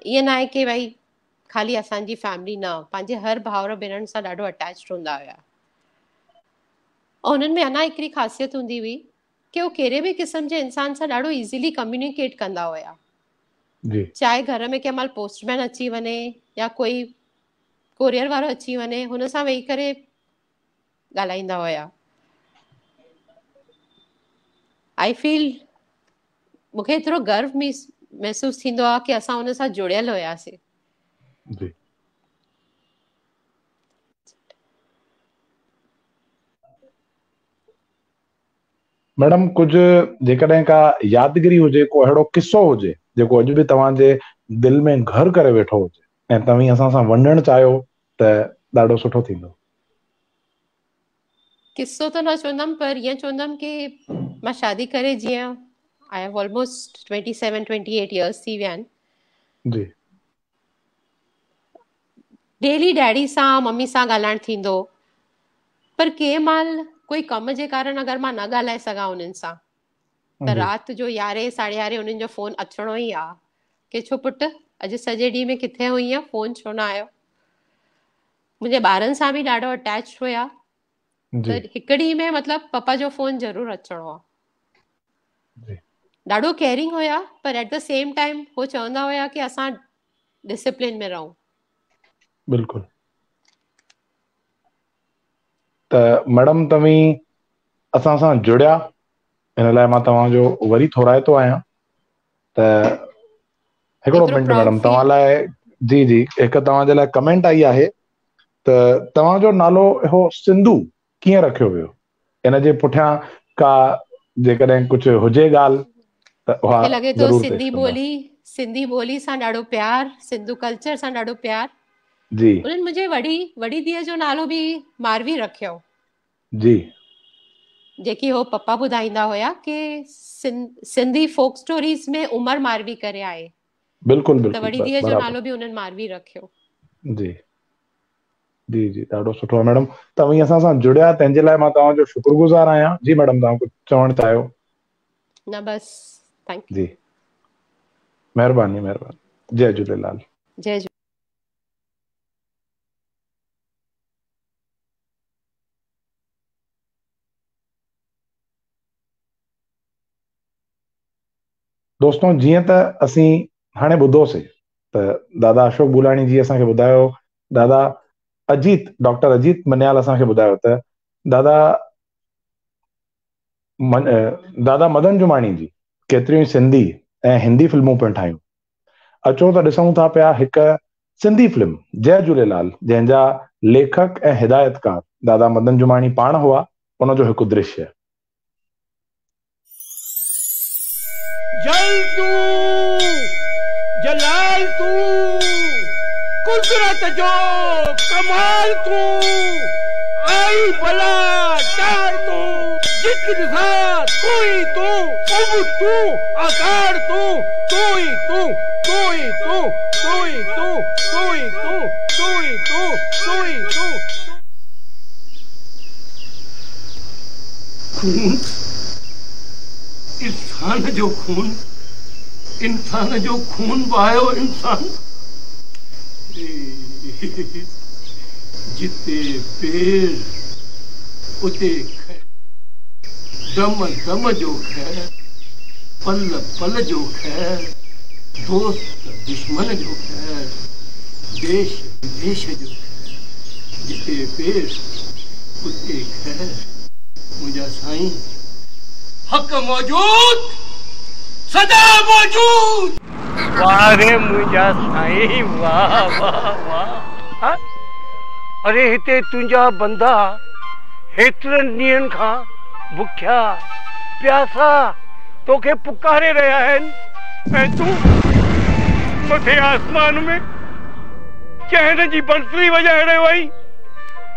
Speaker 8: ईअं न आहे कि भई खाली असांजी फैमिली, न, पंहिंजे हर भाउर भेनरुनि सां ॾाढो अटैच हूंदा हुया। ऐं हुननि में अञा हिकिड़ी ख़ासियत हूंदी हुई कि वो कहिड़े बि क़िस्म जे इंसान सां ॾाढो ईज़िली कम्युनिकेट कंदा हुया। चाहे घर में कंहिं महिल पोस्टमैन अची वञे या कोई कोरियर वारो अची वञे, हुन सां वेही करे ॻाल्हाईंदा हुया। आई फील मूंखे एतिरो गर्व महसूस थींदो आहे कि असां हुन सां जुड़ियल हुयासीं।
Speaker 1: जी। मैडम, कुझु जेकॾहिं का यादगिरी हुजे, को अहिड़ो किस्सो हुजे जेको अॼु बि तव्हांजे दिलि में घर करे वेठो हुजे ऐं तव्हीं असां सां वंडणु चाहियो त ॾाढो सुठो थींदो।
Speaker 8: किस्सो त न चवंदमि, पर ईअं चवंदमि कि मां शादी करे जीअं आई हैव ऑलमोस्ट 27-28 इयर्स थी विया आहिनि।
Speaker 1: जी।
Speaker 8: डेली डैडी सां मम्मी सां ॻाल्हाइणु थींदो, पर कंहिं महिल कोई कम जे कारण अगरि मां न ॻाल्हाए सघां उन्हनि सां त राति जो 11-11:30 उन्हनि जो फ़ोन अचिणो ई आहे कि छो पुटु अॼु सॼे ॾींहं में किथे हुईं, फ़ोन छो न आयो। मुंहिंजे ॿारनि सां बि ॾाढो अटैच हुया, त हिकु ॾींहं में मतिलबु पपा जो फ़ोन ज़रूरु अचिणो आहे। ॾाढो केयरिंग हुया, पर एट द सेम टाइम हो चवंदा हुया कि असां डिसिप्लिन में रहूं।
Speaker 1: बिल्कुलु। त मैडम, तव्हीं असां सां जुड़िया, इन लाइ मां तव्हांजो वरी थोराइतो आहियां। त हिकिड़ो मिंट मैडम, तव्हां लाइ जी जी हिकु तव्हांजे लाइ कमेंट आई आहे त तव्हांजो नालो इहो सिंधु कीअं रखियो वियो, इन जे पुठियां का जेकॾहिं कुझु हुजे ॻाल्हि त उहा ज़रूरु पेश कंदा।
Speaker 8: सिंधी ॿोली सां ॾाढो प्यार, सिंधु कल्चर सां ॾाढो प्यार।
Speaker 1: जी।
Speaker 8: उन्हनि मुंहिंजे वॾी धीअ जो नालो बि मारवी रखियो।
Speaker 1: जी।
Speaker 8: जेकी हो पप्पा ॿुधाईंदा हुया कि सिंधी फोक स्टोरीज़ में उमर मारवी करे आहे।
Speaker 1: बिल्कुलु
Speaker 8: त
Speaker 1: बिल्कुलु
Speaker 8: वॾी धीअ जो नालो बि उन्हनि मारवी रखियो।
Speaker 1: जी जी जी, ॾाढो सुठो आहे मैडम। तव्हीं असां सां जुड़िया, तंहिंजे लाइ मां तव्हांजो शुक्रगुज़ार आहियां। जी मैडम, तव्हां कुझु चवणु चाहियो?
Speaker 8: न बस, थैंक यू।
Speaker 1: जी, महिरबानी महिरबानी। जय झूलेलाल।
Speaker 8: जय झूलेलाल।
Speaker 1: दोस्तों जीअं त असीं हाणे ॿुधोसीं त दादा अशोक बुलाणी जी असांखे ॿुधायो, डॉक्टर अजीत मन्याल असांखे ॿुधायो त दादा मदन जुमाणी जी केतिरियूं ई सिंधी ऐं हिंदी फिल्मूं पिण ठाहियूं। अचो त ॾिसूं था पिया हिकु सिंधी फिल्म जय झूलेलाल जंहिंजा लेखक ऐं हिदायतकार दादा मदन जुमाणी पाण हुआ, उनजो हिकु दृश्य।
Speaker 6: जल तू जलाल तू कुदरत जो कमाल तू आई बला टार तू जिक्र सा तू ही तू उब तू आकार तू ही तू तू ही तू तू ही तू तू ही तू तू ही तू तू ही तू। खून इंसान जो खून बहायो इंसान जिते पेर उते खैर, दम दम जो खैर, पल पल जो खैर, दोस्त दुश्मन जो खैर, देश विदेश जो खैर, जिते पेर उते खैर। मुझा साईं हक मौजूद सदा मौजूद। वाह रे मुझा साईं वाह वाह वाह। अरे हिते तुंहिंजा बंदा हेतिरनि ॾींहंनि खां बुखिया प्यासा तोखे पुकारे रहिया आहिनि ऐं तूं मथे आसमान में चहन जी बंसरी वॼाइण वई।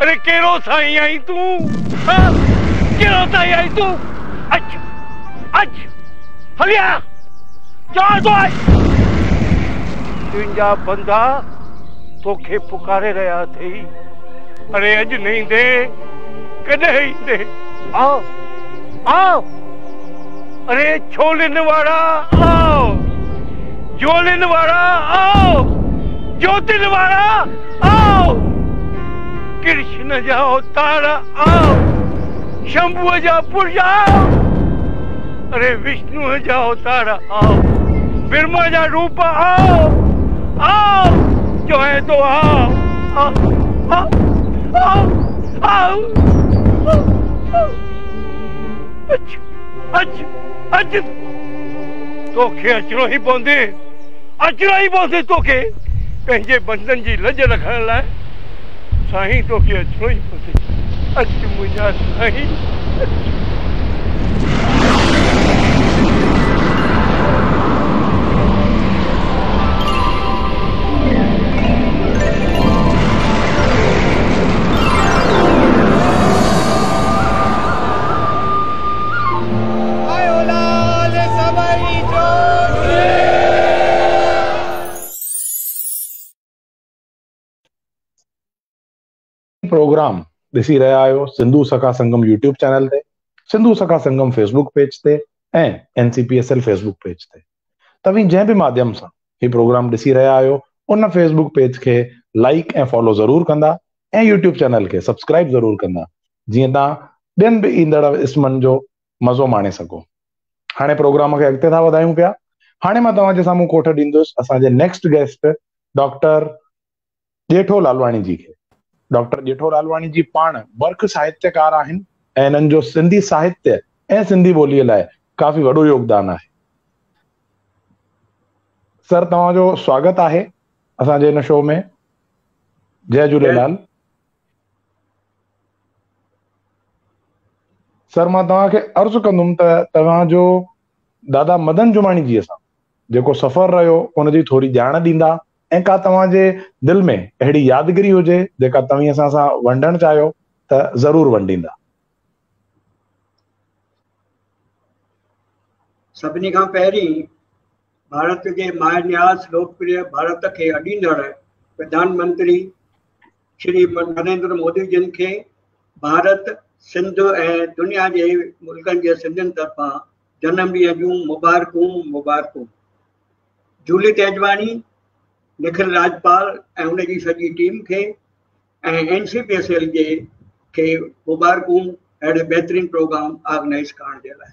Speaker 6: अरे कहिड़ो साईं आई तूं? कहिड़ो साईं आई तूं? अच हलिया चवां थो तुंहिंजा बंदा तोखे पुकारे रहिया अथई। अरे अॼु न ईंदे कॾहिं ईंदे? आओ आओ। अरे छोलिन वारा आओ, जोलिन वारा आओ, ज्योतिन वारा आओ, कृष्ण जा अवतार आओ, शंभुअ जा पुरजा आओ। अरे विष्णु जा अवतार आओ, ब्रह्मा जा रूप आओ आओ, जो है तो आओ आओ आओ आओ। अच तोखे अचणो ई पवंदे तोखे पंहिंजे बंदन जी लज रखण लाइ। साईं तोखे अचणो ई पवंदे। अच मुंहिंजा साईं।
Speaker 1: प्रोग्राम ॾिसी रहिया आहियो सिंधु सखा संगम यूट्यूब चैनल ते, सिंधु सखा संगम फेसबुक पेज ते ऐं NCPSL फेसबुक पेज ते। तव्हीं जंहिं बि माध्यम सां ही प्रोग्राम ॾिसी रहिया आहियो उन फेसबुक पेज खे लाइक ऐं फॉलो ज़रूर कंदा ऐं यूट्यूब चैनल खे सब्सक्राइब ज़रूर कंदा, जीअं तव्हां ॿियनि बि ईंदड़ इस्मनि जो मज़ो माणे सघो। हाणे प्रोग्राम खे अॻिते था वधायूं पिया। हाणे मां तव्हांजे साम्हूं कोठ ॾींदुसि असांजे नेक्स्ट गेस्ट डॉक्टर जेठो लालवाणी जी खे। डॉक्टर जेठो लालवाणी जी पाण बर्ख साहित्यकार आहिनि ऐं इन्हनि जो सिंधी साहित्य ऐं सिंधी ॿोलीअ लाइ काफ़ी वॾो योगदान आहे। सर तव्हांजो स्वागत आहे असांजे हिन शो में। जय झूलेलाल। सर मां तव्हांखे अर्ज़ु कंदुमि त तव्हांजो दादा मदन जुमाणी जीअ सां जेको सफ़र रहियो उनजी थोरी ॼाण ॾींदा ऐं का तव्हांजे दिलि में अहिड़ी यादगिरी हुजे जेका तव्हीं असां सां वंडणु चाहियो त ज़रूर वंडींदा।
Speaker 9: सभिनी खां पहिरीं भारत जे मायान्यास लोकप्रिय भारत खे अॾींदड़ प्रधानमंत्री श्री नरेंद्र मोदी जिन खे भारत सिंध ऐं दुनिया जे मुल्कनि जे सिंधियुनि तरफ़ां जनम ॾींहं जूं मुबारकूं। जूली तेजवानी, निखिल राजपाल ऐं उनजी सॼी टीम खे ऐं NCPSL जे खे मुबारकूं अहिड़े बहितरीन प्रोग्राम ऑर्गेनाइज़ करण जे लाइ।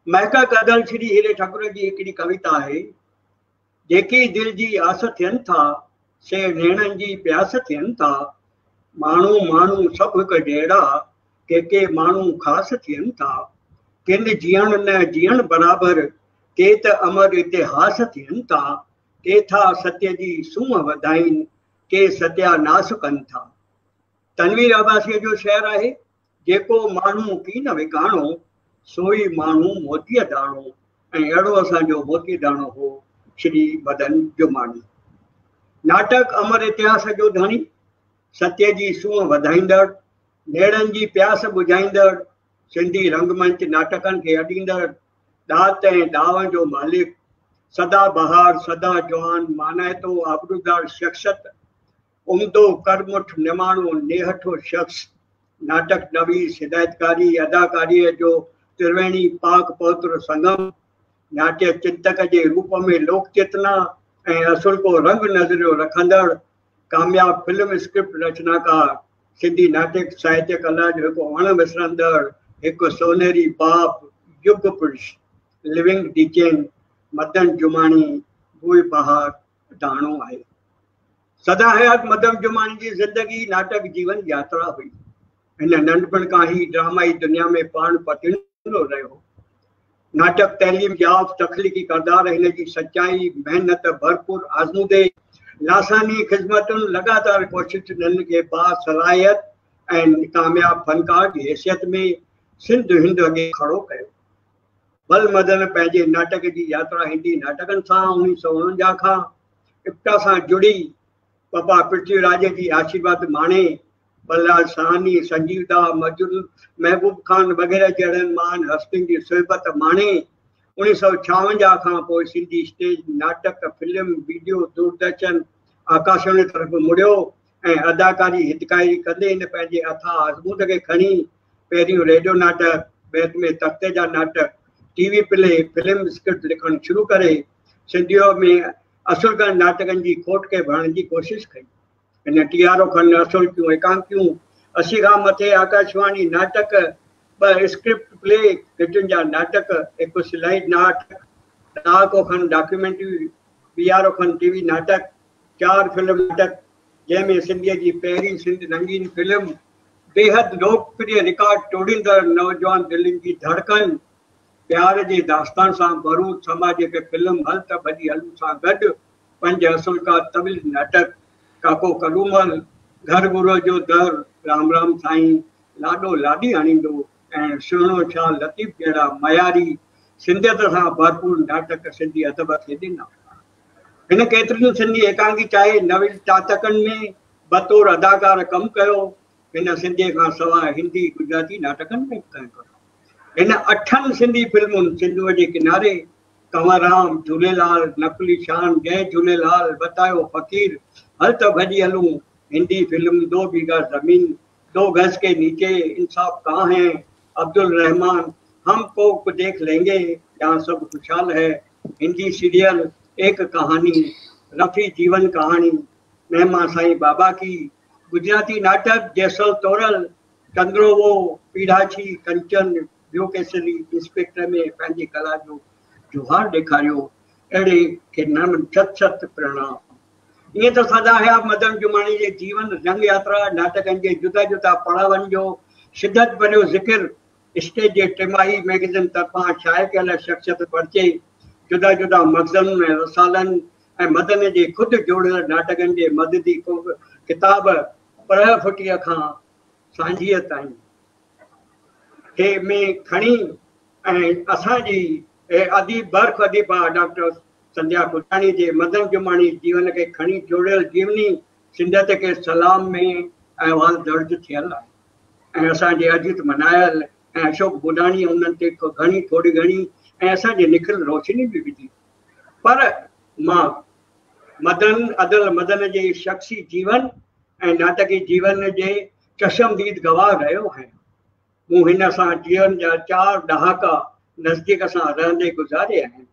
Speaker 9: महका कदल श्री हीरे ठाकुर जी हिकिड़ी कविता है, जेकी दिल जी आस थियनि था से नेणनि जी प्यास थियनि था, माण्हू माण्हू सभु हिकु जहिड़ा के माण्हू ख़ासि थियनि था, किन जीअण न जीअण बराबरि के त अमर इतिहास थियनि था, के था सत्य जी सूंहं वधाइनि के सत्यानाश कनि था। तनवीर अब्बासी जो शेर आहे, जेको माण्हू की न विकाणो सोई माण्हू मोतीअ दाणो, ऐं अहिड़ो असांजो मोती दाणो हो श्री मदन जुमानी। नाटक अमर इतिहास जो धणी, सत्य जी सूंहं वधाईंदड़, नेड़नि जी प्यास बुझाईंदड़, सिंधी रंगमंच नाटकनि खे अॾींदड़, दात ऐं दाव जो मालिक, सदा बहार सदा जवान, मानाइतो आबरूदार शख्सियत, उम्दो कर्मुठ निमाणो नेहठो शख्स, नाटक नवीस हिदायतकारी अदाकारी जो त्रिवेणी पाक पवित्र संगम, नाट्य चिंतक के रूप में लोक चेतना ऐं असुल को रंग नज़रियो रखंदड़, कामयाब फिल्म स्क्रिप्ट रचनाकार, सिंधी नाटक साहित्य कला जो एक अणविसरंदड़, एक सोनेरी बाप, युग पुरुष, लिविंग डिचेन मदन जुमानी भूई बहार दाणो आहे। सदा हयात मदन जुमानी की जिंदगी नाटक जीवन यात्रा हुई। इन नंढपण का ही ड्रामाई दुनिया में पाण पतींदो रहियो। नाटक तैलीम याफ़ तख्लीकी किरदार, हिन जी सच्चाई मेहनत भरपूर आज़मूदे लासानी खिदमतुनि लगातार कोशिशुनि के बाद सलाहियत ऐं कामयाब फनकार की हैसियत में सिंध हिंद अगे खड़ो कयो। बल मदन पंहिंजे नाटक की यात्रा हिंदी नाटकनि सां 1949 खां इब्ता सां जुड़ी पपा पृथ्वीराज जी आशीर्वाद माणे, बलराज साहनी, संजीवदा, मजूद महबूब खान वग़ैरह जहिड़नि महान हस्तियुनि जी सोहबत माणे 1956 खां पोइ सिंधी स्टेज नाटक फिल्म वीडियो दूरदर्शन आकाशवाणी तरफ़ मुड़ियो ऐं अदाकारी हितकारी कंदे इन पंहिंजे अथा आज़मूद खे खणी पहिरियों रेडियो नाटक, बैदि में तख़्ते जा नाटक, टीवी प्ले, फिल्म स्क्रिप्ट लिखणु शुरू करे सिंधियो में असुलगन नाटकनि जी खोट के भरण की कोशिश कई। इन टीआरओ खन असुल क्यों एकांकियूं, 80 खां मथे आकाशवाणी नाटक, 2 स्क्रिप्ट प्ले गिटुनि जा नाटक, 1 सिलाई नाटक, 10 खन डॉक्यूमेंट्री, 12 खन टीवी नाटक, 4 फिल्म नाटक, जंहिंमें सिंधीअ जी पहिरीं सिंध रंगीन फिल्म, बेहद लोकप्रिय रिकॉर्ड तोड़ींदड़ नौजवान दिलनि जी धड़कन, प्यार जे दास्तान सां भरूच समाजिक फिल्म हल त भॼी हलूं सां गॾु 5 असुल का तमिल नाटक, काको कलूमल, घर गुरू जो दर, राम राम साईं, लाडो लाडी आणींदो ऐं सुहिणो छा लतीफ़ जहिड़ा मयारी सिंधियत सां भरपूर नाटक सिंधी अदब खे ॾिना। हिन केतिरियूं सिंधी एकांकी चाहे नवीन नाटकनि में बतौर अदाकार कमु कयो। हिन सिंधीअ खां सवाइ हिंदी गुजराती नाटकनि में कमु कयो। हिन 8 सिंधी फिल्मुनि सिंधूअ जे किनारे, कंवरराम, झूलेलाल, नकली शान, जय झूलेलाल, बतायो फ़कीर, हल त भॼी हलूं, हिंदी फिल्म 2 बीघा ज़मीन, 2 गज के नीचे, इंसाफ कहाँ है, अब्दुल रहमान, हम को देख लेंगे, यहाँ सब खुशहाल है, हिंदी सीरियल एक कहानी, रफ़ी जीवन कहानी, मेहमा साईं बाबा की, गुजराती नाटक जैसल तोरल, चंद्रोवो, पीढ़ाछी, कंचन, ॿियो केसरी, इंस्पेक्टर में पंहिंजी कला जो जुहार ॾेखारियो। अहिड़े खे नम सत प्रणाम। ईअं त सदा हया मदन जुमानी जे जीवन रंग यात्रा नाटकनि जे जुदा जुदा पड़ावनि जो शिदत भरियो ज़िक्र स्टेज जे टिमाही मैगज़ीन तरफ़ां शाये कयल शख़्सियत परिचे, जुदा जुदा मग़ज़न ऐं रसालनि ऐं मदन जे ख़ुदि जोड़ियल नाटकनि जे मददी किताब पढ़ फुटीअ खां सांझीअ ताईं खे में खणी ऐं असांजी अदीब बर्ख अदीबा डॉक्टर संध्या पुटाणी जे मदन जुमानी जीवन के खणी जोड़ियल जीवनी सिंधियत के सलाम में अहवाल दर्ज थियल आहे ऐं असांजे अजीत मनायल ऐं अशोक बुधाणी उन्हनि ते घणी थोड़ी घणी ऐं असांजे निखिल रोशनी भी विधी। पर मां मदन अदल मदन जे शख्सी जीवन ऐं नाटकी जीवन जे चशमदीद गवाह रहियो आहियां। मूं हिन सां जीवन जा 4 ॾहाका नज़दीक सां रहंदे गुज़ारे आहिनि।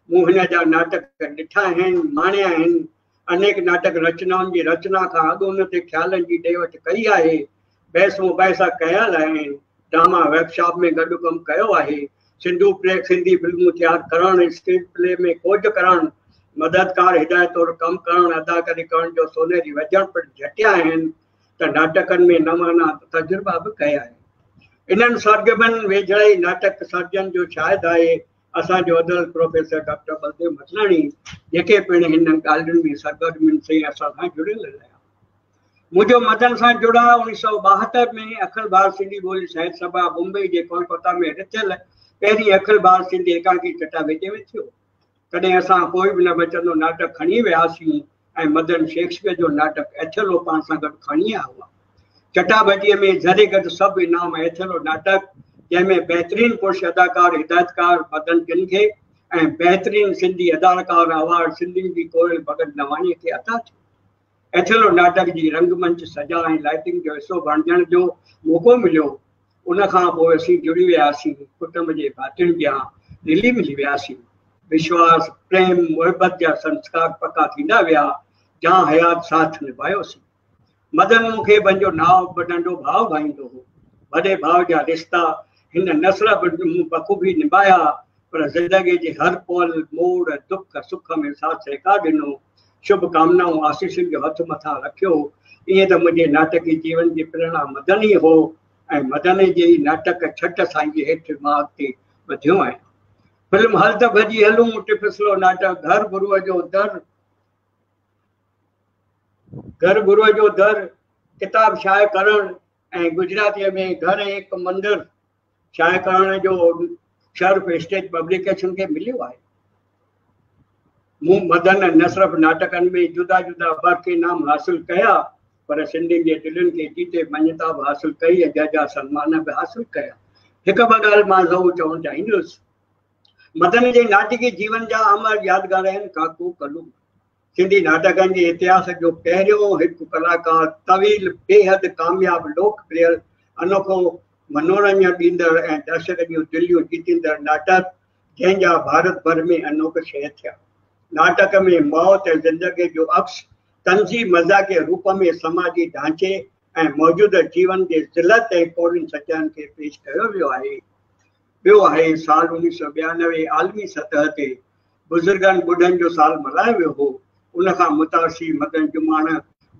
Speaker 9: मूं हिन जा नाटक ॾिठा आहिनि, माणिया आहिनि। अनेक नाटक रचनाउनि जी रचना खां अॻु उन ते ख़्यालनि जी ॾे वठि कई आहे। बहस मुबहसा कयल आहिनि। ड्रामा वर्कशॉप में गॾु कमु कयो आहे। सिंधी फिल्मूं तयारु करणु, स्टेज प्ले में खोज करणु, मददगार हिदायत तौरु कमु करणु, अदाकारी करण जो सोनेरी वजण पिणु झटिया आहिनि त नाटकनि में नवां तजुर्बा बि कया आहिनि। इन्हनि सरगर्मियुनि वेझड़ाई नाटक सर्जन जो शायदि आहे असांजो अदल प्रोफेसर डॉक्टर बलदेव मचलाणी, जेके पिणु हिन ॻाल्हियुनि में सरगर्मियुनि सां असां सां जुड़ियल आहिया। मुंहिंजो मदन सां जुड़ाव 1972 में अखिल भारत सिंधी ॿोली साहित्य सभा मुंबई जे कोलकाता में रचियल पहिरीं अखिल भारत सिंधी एकांकी चटाभेटीअ में थियो। तॾहिं असां कोई बि न बचंदो नाटक खणी वियासीं ऐं मदन शेक्सपियर जो नाटक एथिलो पाण सां गॾु खणी आया हुआ। चटाभेटीअ में ज़रे गॾु सभु इनाम एथिलो नाटक, जंहिंमें बहितरीन पुरुष अदाकार हिदायतकार मदन जिन खे ऐं बहितरीन सिंधी अदाकार अवार्ड सिंधियुनि जी कोयल भगत नवाणीअ खे अता थियो। एथिलो नाटक जी रंगमंच सजा ऐं लाइटिंग जो हिसो बणजण जो मौक़ो मिलियो। उन खां पोइ असीं जुड़ी वियासीं, कुटुंब जे भातियुनि जा रिली मिली वियासीं। विश्वास, प्रेम, मुहबत जा संस्कार पका थींदा विया, जहां हयात साथ निभायोसीं। मदन मूंखे पंहिंजो नाव नंढो भाउ भाईंदो हो। वॾे भाउ जा रिश्ता हिन नस्ल बख़ूबी निभाया, पर ज़िंदगी जे हर पल मोड़ दुख सुख में साथ सहकार ॾिनो, शुभकामनाऊं आशीषुनि जो हथ मथां रखियो। ईअं त मुंहिंजे नाटकी जीवन जी प्रेरणा मदन ई हो ऐं मदन जे नाटक छट साईं जे हेठि मां अॻिते वधियो आहियां। फिल्म हल त भॼी हलूं, टिफिसलो नाटक, घर गुरुअ जो दर, किताब शाया करणु ऐं गुजरातीअ में घर हिक मंदिर शाया करण जो शर्फ स्टेज पब्लिकेशन खे मिलियो आहे। मूं मदन न सिर्फ़ु नाटकनि में जुदा जुदा बर्क़ इनाम हासिल कया, पर सिंधियुनि जे दिलनि खे जीते मञता बि हासिल कई ऐं जा सन्मान बि हासिल कया। हिकु ॿ ॻाल्हि मां ज़रूरु चवणु चाहींदुसि। मदन जे नाटकी जीवन जा अमर यादगार आहिनि काकू कलू। सिंधी नाटकनि जे इतिहास जो पहिरियों हिकु कलाकार, तवील, बेहद कामयाब, लोकप्रिय, अनोखो मनोरंजन ॾींदड़ ऐं दर्शक जूं दिलियूं जीतींदड़ नाटक, जंहिंजा भारत भर में अनोख शइ थिया। नाटक में मौत ऐं ज़िंदगी जो अक्स तंज़ी मज़ाक़ रूप में समाजी ढांचे ऐं मौजूदा जीवन जे ज़िलत ऐं कोड़ियुनि सचाइनि खे पेश कयो वियो आहे। ॿियो आहे साल 1992 आलमी सतह ते बुज़ुर्गनि ॿुढनि जो साल मल्हायो वियो हो। उन खां मुतासिर मदन जुमाण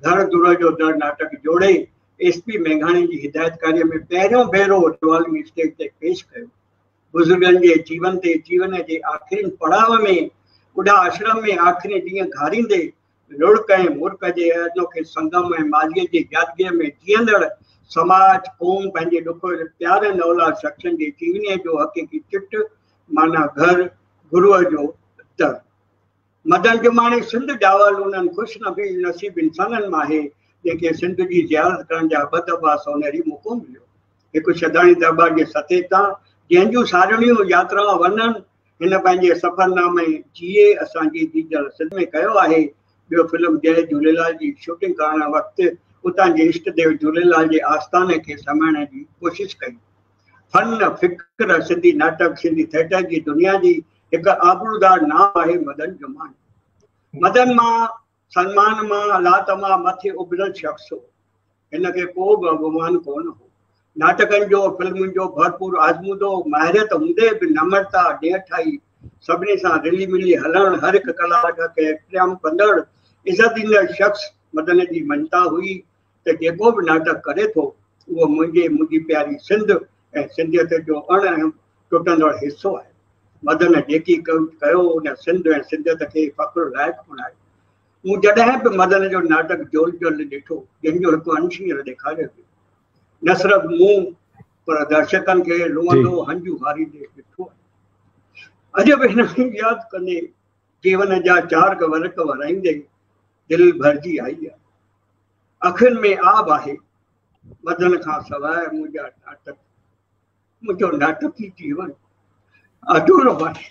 Speaker 9: घर दुर जो दर नाटक जोड़े SP मेघाणी जी हिदायतकारीअ में पहिरियों भेरो आलमी स्टेज ते पेश कयो। बुज़ुर्गनि जे जीवन जे आख़िरी पड़ाव में ॿुढा आश्रम में आख़िरी ॾींहं घारींदे लुड़क ऐं मुर्क जे अनोखे संगम ऐं मालीअ जी यादगीअ में जीअंदड़ समाज क़ौम पंहिंजे ॾुखो प्यारनि औलाद शख़्सनि जी जीवनीअ जो हक़ीक़ी चिट माना घर गुरुअ जो दर। मदन जुमाणी सिंध ॼावल उन्हनि ख़ुशनसीब इंसाननि मां आहे जंहिंखे सिंध जी ज़ियारत करण जा 2 दफ़ा सोनेरी मौक़ो मिलियो। हिकु शदाणी दरबार जे सते तां जंहिंजूं सारणियूं यात्रा वञनि, हिन पंहिंजे सफ़रनामे जीए असांजी दीजल सिंध में कयो आहे। ॿियो फिल्म जय झूलेलाल जी शूटिंग करण वक़्तु उतां जे इष्ट देव झूलेलाल जे आस्थाने खे समाइण जी कोशिश कई। फन, फ़िक्र, सिंधी नाटक, सिंधी थिएटर जी दुनिया जी हिकु आबरूदार नाव आहे मदन जुमाणी। मदन मां सन्मान मां लातमा मथे उभरल शख़्स हो। हिन खे को बि अभिमान कोन हो। नाटकनि जो, फिल्मुनि जो भरपूर आज़मूदो, माहिरियत हूंदे बि नम्रता, ॾेठाई, सभिनी सां रिली मिली हलणु, हर हिकु कलाक खे प्रेम कंदड़, इज़त ॾींदड़ शख़्स मदन जी मञता हुई त जेको बि नाटक करे थो उहो मुंहिंजी प्यारी सिंध ऐं सिंधियत जो अण टुटंदड़ हिसो आहे। मदन जेकी कयो उन सिंध ऐं सिंधियत खे फ़ख्रु लाइक़ु बणायो। मूं जॾहिं बि मदन जो नाटक जोल जोल ॾिठो, जंहिंजो हिकु अंश हींअर ॾेखारियो वियो। न सिर्फ़ु मूं पर दर्शकनि खे रोअंदो हंजू हारींदे ॾिठो आहे। अॼु बि हिन खे यादि कंदे जीवन जा 4 वर्क वराईंदे दिलि भरिजी आई आहे। अखियुनि में आब आहे। मदन खां सवाइ मुंहिंजो नाटकी जीवन अधूरो आहे।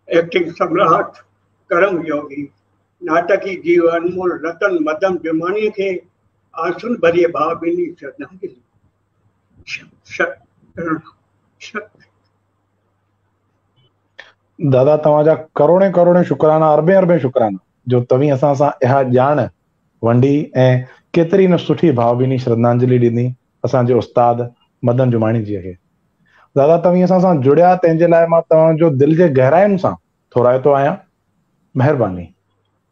Speaker 9: एक्टिंग सम्राट करम योगी, नाटकी जीव अनमोल रतन मदन जुमाणीअ खे आंसुनि भरिए भावभीनी श्रद्धांजलि।
Speaker 1: दादा तव्हांजा करोड़े करोड़े शुक्राना, अरबे शुक्राना जो तव्हीं असां सां इहा ॼाण वंडी ऐं केतिरी न सुठी भावभीनी श्रद्धांजलि ॾिनी असांजे उस्ताद मदन जुमाणी जीअ खे। दादा तव्हीं असां सां जुड़िया तंहिंजे लाइ मां तव्हांजो दिलि जे गहराइनि सां थोराइतो आहियां। महिरबानी।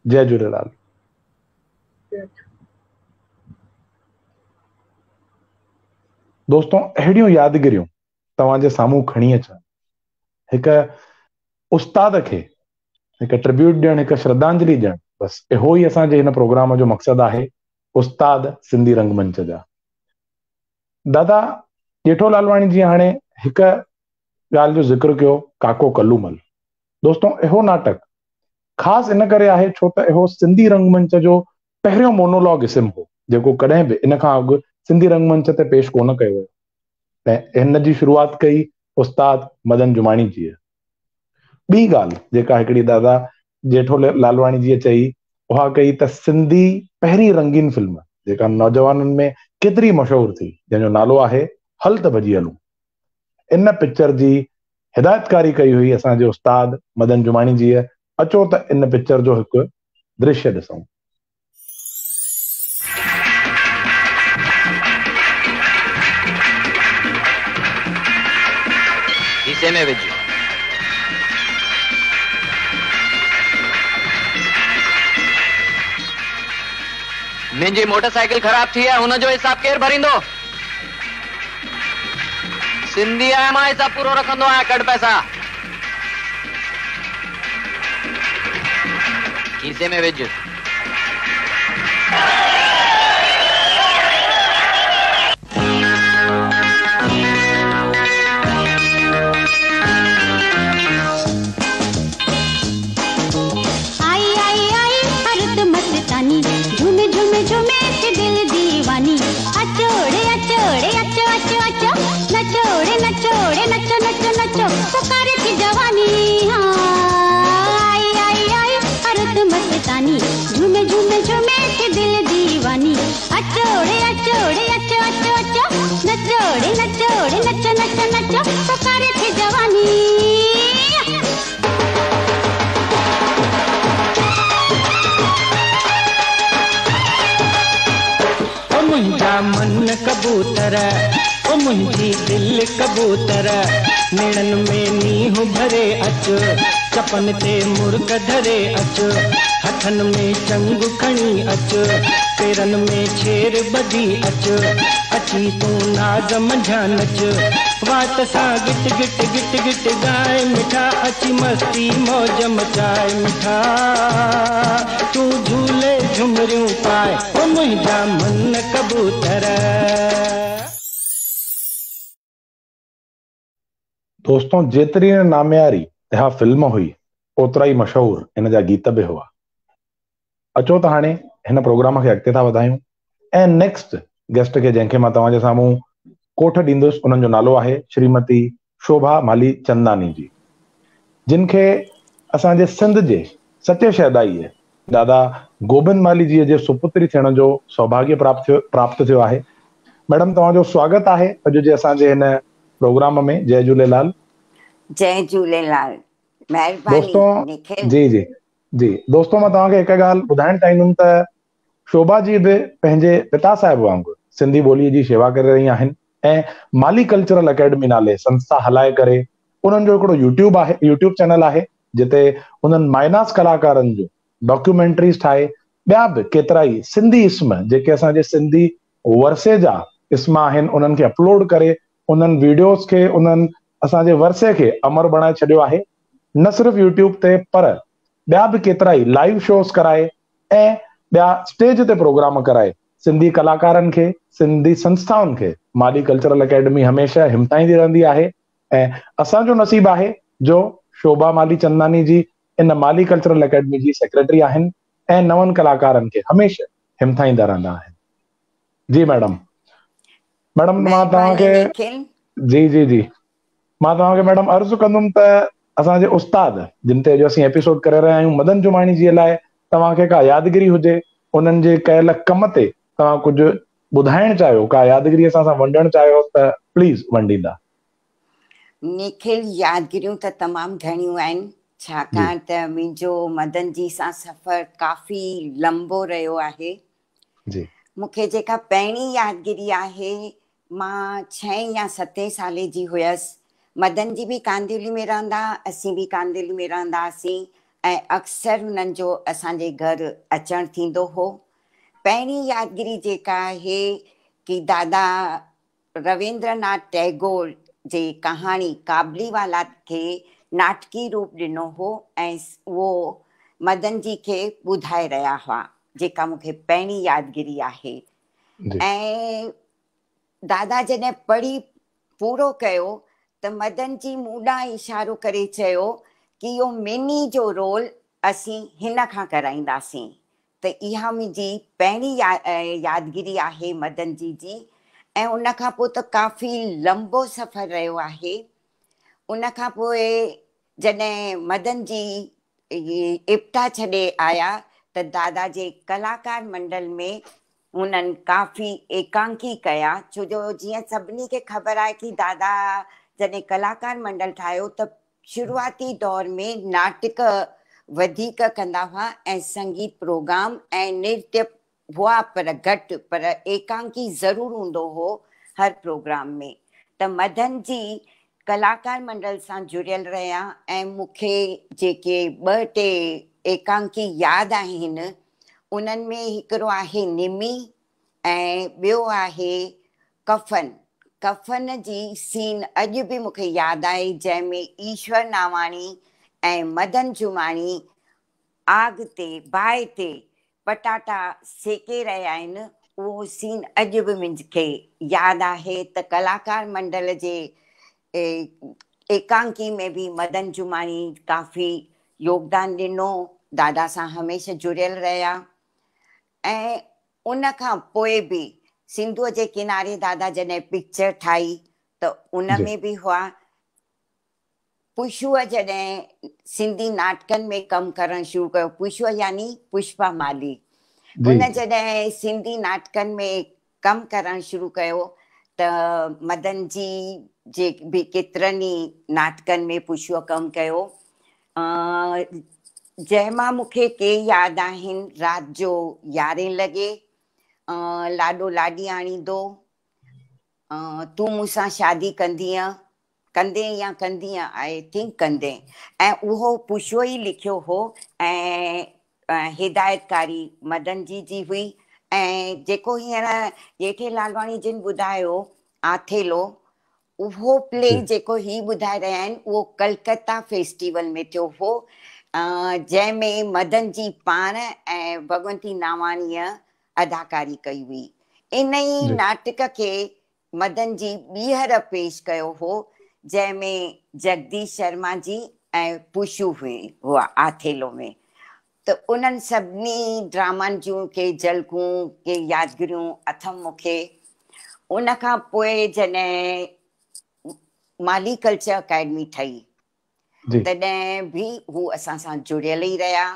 Speaker 1: जय झूलेलाल। दोस्तों, अहिड़ियूं यादगिरियूं तव्हांजे साम्हूं खणी अचनि, हिकु उस्ताद खे हिकु ट्रिब्यूट ॾियणु, हिकु श्रद्धांजलि ॾियणु, बसि इहो ई असांजे हिन प्रोग्राम जो मक़सदु आहे। उस्ताद सिंधी रंगमंच जा दादा जेठो लालवाणी जी हाणे हिकु ॻाल्हि जो ज़िक्र कयो, काको कल्लूमल। दोस्तों, इहो नाटक ख़ासि इन करे आहे छो त इहो सिंधी रंगमंच जो पहिरियों मोनोलॉग इस्म हो जेको कॾहिं बि इन खां अॻु सिंधी रंगमंच ते पेश कोन कयो वियो। ऐं हिन जी शुरूआति कई उस्ताद मदन जुमाणी जीअ। ॿी ॻाल्हि जेका हिकिड़ी दादा जेठो लालवाणी जीअ चई, उहा कई त सिंधी पहिरीं रंगीन फिल्म जेका नौजवाननि में केतिरी मशहूर थी, जंहिंजो नालो आहे हल त भॼी हलूं। इन पिक्चर जी हिदायतकारी कई हुई असांजे उस्ताद मदन जुमाणी जीअ। अचो त इन पिक्चर जो हिकु दृश्य ॾिसूं।
Speaker 10: खीसे में विझ। मुंहिंजी मोटरसाइकिल ख़राब थी आहे, हुनजो हिसाब केरु भरींदो? सिंधी आहियां मां, हिसाब पूरो रखंदो आहियां। कढ पैसा। खीसे में विझ।
Speaker 11: झूमे झूमे झूमे के दिल दीवानी, अचोड़े अचोड़े अचो अचो अचो, नचोड़े नचोड़े नचो नचो नचो, पुकारे की जवानी। आई आई आई अरुत मस्तानी, झूमे झूमे झूमे के दिल दीवानी, अचोड़े अचोड़े अचो अचो अचो, नचोड़े नचोड़े नचो नचो नचो, पुकारे की जवानी।
Speaker 12: मुंहिंजा मन कबूतर, ओ मुंहिंजी दिल कबूतर, नेड़न में नींहं भरे अचो, चपन ते मुर्ग धरे अचो, हथन में चंग खणी अचो, पेरन में छेर बधी अचो, अची तूं नाज़ मंझा नच, वात सां गिट गिट गिट गिट गाए मिठा, अची मस्ती मौज मचाए मिठा, तूं झूले झुमरियूं पाए, ओ मुंहिंजा मन कबूतर।
Speaker 1: दोस्तों, जेतिरी नाम्यारी इहा फिल्म हुई, ओतिरा ई मशहूर इन जा गीत बि हुआ। अचो त हाणे हिन प्रोग्राम खे अॻिते था वधायूं ऐं नेक्स्ट गेस्ट खे जंहिंखे मां तव्हांजे साम्हूं कोठ ॾींदुसि, उन्हनि जो नालो आहे श्रीमती शोभा माली चंदानी जी, जिन खे असांजे सिंध जे सचे शहदाईअ दादा गोबिंद माली जीअ जे सुपुत्री थियण जो सौभाग्य प्राप्त थियो आहे। मैडम, तव्हांजो स्वागत आहे अॼु जे असांजे हिन प्रोग्राम में। जय झूलेलाल।
Speaker 13: जय झूलेलाल। महिरबानी।
Speaker 1: दोस्तों, जी जी जी दोस्तों, मां तव्हांखे हिकु ॻाल्हि ॿुधाइणु चाहींदुमि त शोभा जी बि पंहिंजे पिता साहिब वांगुरु सिंधी ॿोलीअ जी शेवा करे रही आहिनि ऐं माली कल्चरल अकेडमी नाले संस्था हलाए करे उन्हनि जो हिकिड़ो यूट्यूब चैनल आहे जिते उन्हनि माइनास कलाकारनि जो डॉक्यूमेंट्रीज़ ठाहे ॿिया बि केतिरा ई सिंधी इस्म जेके असांजे सिंधी वर्से जा इस्म आहिनि उन्हनि खे अपलोड करे उन्हनि वीडियोस खे, उन्हनि असांजे वर्से खे अमर बणाए छॾियो आहे। न सिर्फ़ु यूट्यूब ते पर ॿिया बि केतिरा ई लाइव शोस कराए ऐं ॿिया स्टेज ते प्रोग्राम कराए सिंधी कलाकारनि खे, सिंधी संस्थाउनि खे माली कल्चरल अकेडमी हमेशह हिमथाईंदी रहंदी आहे। ऐं असांजो नसीब आहे जो शोभा माली चंदानी जी इन माली कल्चरल अकेडमी जी सेक्रेटरी आहिनि ऐं नवनि कलाकारनि खे हमेशह हिमथाईंदा रहंदा आहिनि। जी मैडम। मां तव्हांखे जी जी जी मां तव्हांखे मैडम अर्ज़ु कंदुमि त असांजे उस्ताद जिन ते अॼु असीं एपिसोड करे रहिया आहियूं मदन जुमाणी जीअ लाइ तव्हांखे का यादगिरी हुजे, उन्हनि जे कयल कम ते तव्हां कुझु ॿुधाइणु चाहियो, का यादगिरी असां सां वंडणु चाहियो त प्लीज़ वंडींदा।
Speaker 13: निखिल, यादगिरियूं त तमामु घणियूं आहिनि, छाकाणि त मुंहिंजो मदन जी सां सफ़र काफ़ी लंबो रहियो आहे। मूंखे जेका पहिरीं यादगिरी आहे, मां 6 या 7 साले जी हुयसि मदन जी भी कांदिवली में रहंदा, असीं भी कांदिवली में रहंदासीं ऐं अक्सर हुननि जो असांजे घर अचणु थींदो हो। पहिरीं यादगिरी जेका आहे कि दादा रविंद्रनाथ टैगोर जे कहाणी काबलीवाला खे नाटकी रूप ॾिनो हो ऐं उहो मदन जी खे ॿुधाए रहिया हुआ, जेका मूंखे पहिरीं यादगिरी आहे। ऐं दादा जॾहिं पढ़ी पूरो कयो त मदन जी मूं ॾांहुं इशारो करे चयो कि इहो मिनी जो रोल असीं हिन खां कराईंदासीं। त इहा मुंहिंजी पहिरीं यादगिरी आहे मदन जी। ऐं उन खां पोइ त काफ़ी लंबो सफ़र रहियो आहे। उन खां पोइ जॾहिं मदन जी इप्टा छॾे आया त दादा जे कलाकार मंडल में उन्हनि काफ़ी एकांकी कया, छो जो जीअं सभिनी खे ख़बर आहे कि दादा जॾहिं कलाकार मंडल ठाहियो त शुरूआती दौर में नाटक वधीक कंदा हुआ ऐं संगीत प्रोग्राम ऐं नृत्य हुआ पर घटि, पर एकांकी ज़रूरु हूंदो हो हर प्रोग्राम में। त मदन जी कलाकार मंडल सां जुड़ियल रहिया ऐं मूंखे जेके 2-3 एकांकी यादि आहिनि उन्हनि में हिकिड़ो आहे निमी ऐं ॿियो आहे कफन। कफन जी सीन अॼु बि मूंखे यादि आहे, जंहिंमें ईश्वर नावाणी ऐं मदन जुमाणी आग ते बाहि ते पटाटा सेके रहिया आहिनि। उहो सीन अॼु बि मूंखे यादि आहे। त कलाकार मंडल जे एकांकी में भी मदन जुमाणी काफ़ी योगदान ॾिनो, दादा सां हमेशह जुड़ियल रहिया। ऐं उन खां पोइ बि सिंधूअ जे किनारे दादा जॾहिं पिक्चर ठाही त उन में भी हुआ। पुष्पा जॾहिं सिंधी नाटकनि में कमु करणु शुरू कयो, पुष्पा यानी पुष्पा माली, उन जॾहिं सिंधी नाटकनि में कमु करणु शुरू कयो त मदन जी जे भी केतिरनि ई नाटकनि में पुष्पा कमु कयो। जंहिंमां मूंखे के यादि आहिनि राति जो 11 लॻे, लाॾो लाॾी आणी दो, तूं मूंसां शादी कंदीअ, कंदे या कंदीअ, आई थिंक कंदे। ऐं उहो पुष्पो ई लिखियो हो ऐं हिदायतकारी मदन जी हुई। ऐं जेको हींअर जेठे लालवाणी जिन ॿुधायो आथेलो, उहो प्ले जेको ही ॿुधाए रहिया आहिनि उहो कलकत्ता फेस्टिवल में थियो हो, जंहिंमें मदन जी पाण ऐं भगवंती नावाणीअ अदाकारी कई हुई। इन ई नाटक खे मदन जी ॿीहर पेश कयो हो, जंहिंमें जगदीश शर्मा जी ऐं पुशू हुआ आथेलो में। त उन्हनि सभिनी ड्रामनि जूं के झलकूं के यादगिरियूं अथमि मूंखे। उन खां पोइ जॾहिं माली कल्चर अकेडमी ठही तॾहिं भी हू असां सां जुड़ियल ई रहिया।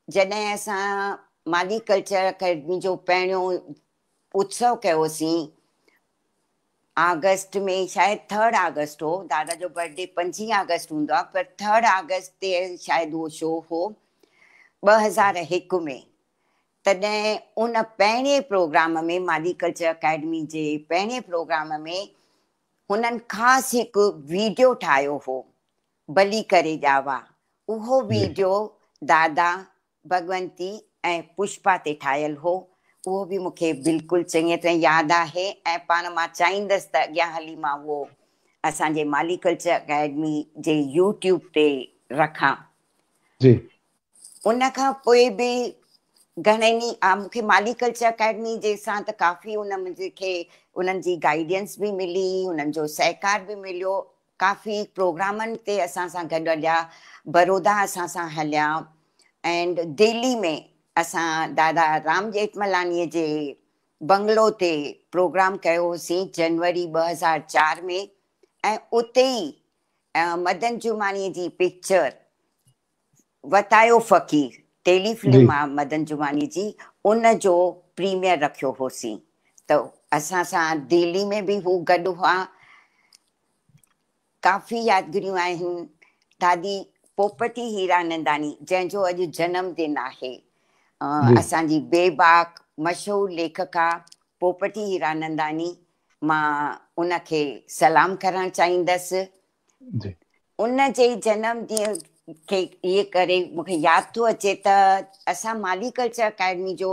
Speaker 13: जॾहिं असां माली कल्चर अकेडमी जो पहिरियों उत्सव कयोसीं अगस्त में, शायदि 3 अगस्त हो, दादा जो बर्थडे 25 अगस्त हूंदो आहे, पर 3 अगस्त ते शायदि उहो शो हो 2001 में। तॾहिं उन पहिरें प्रोग्राम में माली कल्चर अकेडमी जे पहिरें प्रोग्राम में हुननि ख़ासि हिकु वीडियो ठाहियो हो, बली करे ॼावा। उहो वीडियो दादा भगवंती ऐं पुष्पा ते ठाहियल हो। उहो बि मूंखे बिल्कुलु चङी तरह यादि आहे ऐं पाण मां चाहींदसि त अॻियां हली मां उहो असांजे माली कल्चर अकेडमी जे यूट्यूब ते रखां। उन खां पोइ बि घणनि मूंखे माली कल्चर अकेडमी जे सां त काफ़ी उन्हनि जी गाइडेंस भी मिली, उन्हनि जो सहकार भी मिलियो। काफ़ी प्रोग्रामनि ते असां सां गॾु हलिया, बड़ौदा असां सां हलिया। एंड दिल्ली में असां दादा राम जेठमलानीअ जे बंगलो ते प्रोग्राम कयोसीं जनवरी 2004 में। ऐं उते ई मदन जुमानीअ जी पिक्चर वतायो फ़कीर, टेलीफिल्म आहे मदन जुमानी जी, उन जो प्रीमियर रखियो होसीं। त असां सां दिल्ली में भी हू गॾु हुआ। काफ़ी यादगिरियूं आहिनि। दादी पोपटी हीरानंदानी जंहिंजो अॼु जन्मदिन आहे, असांजी बेबाक मशहूर लेखिका पोपटी हीरानंदानी, मां उनखे सलाम करणु चाहींदसि। उन जे जनम ॾींहं खे इहे करे मूंखे यादि थो अचे त असां माली कल्चर अकेडमी जो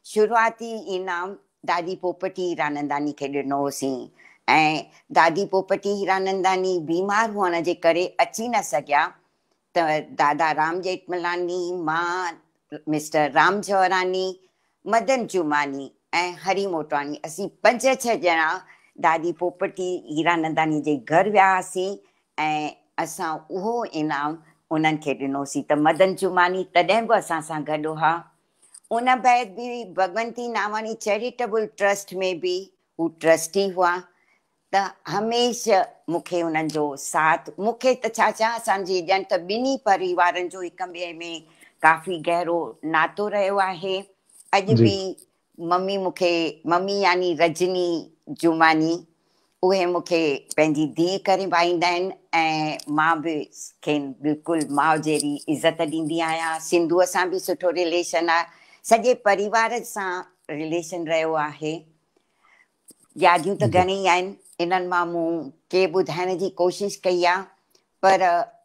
Speaker 13: शुरूआती इनाम दादी पोपटी हीरानंदानी खे ॾिनो होसीं ऐं दादी पोपटी हीरानंदानी बीमार हुअण जे करे अची न सघिया त दादा राम जेठमलानी, मां, मिस्टर राम जवरानी, मदन जुमानी ऐं हरी मोटवानी असीं 5-6 ॼणा दादी पोपटी हीरानंदानी जे घर वियासीं ऐं असां उहो इनाम उन्हनि खे ॾिनोसीं। त मदन जुमानी तॾहिं बि असां सां गॾु हुआ। उन बैदि बि भगवंती नावानी चैरिटेबल ट्रस्ट में बि हू ट्रस्टी हुआ। त हमेशह मूंखे उन्हनि जो साथ, मूंखे त छा चवां, असांजी ॼण त ॿिन्ही परिवारनि जो हिक ॿिए में काफ़ी गहरो नातो रहियो आहे। अॼु बि मम्मी यानी रजनी जुमानी, उहे मूंखे पंहिंजी धीउ करे भाईंदा आहिनि ऐं मां बि खेनि बिल्कुलु माउ जहिड़ी इज़त ॾींदी आहियां। सिंधूअ सां बि सुठो रिलेशन आहे, सॼे परिवार सां रिलेशन रहियो आहे। यादियूं त घणेई आहिनि, इन्हनि मां मूं के ॿुधाइण जी कोशिशि कई आहे, पर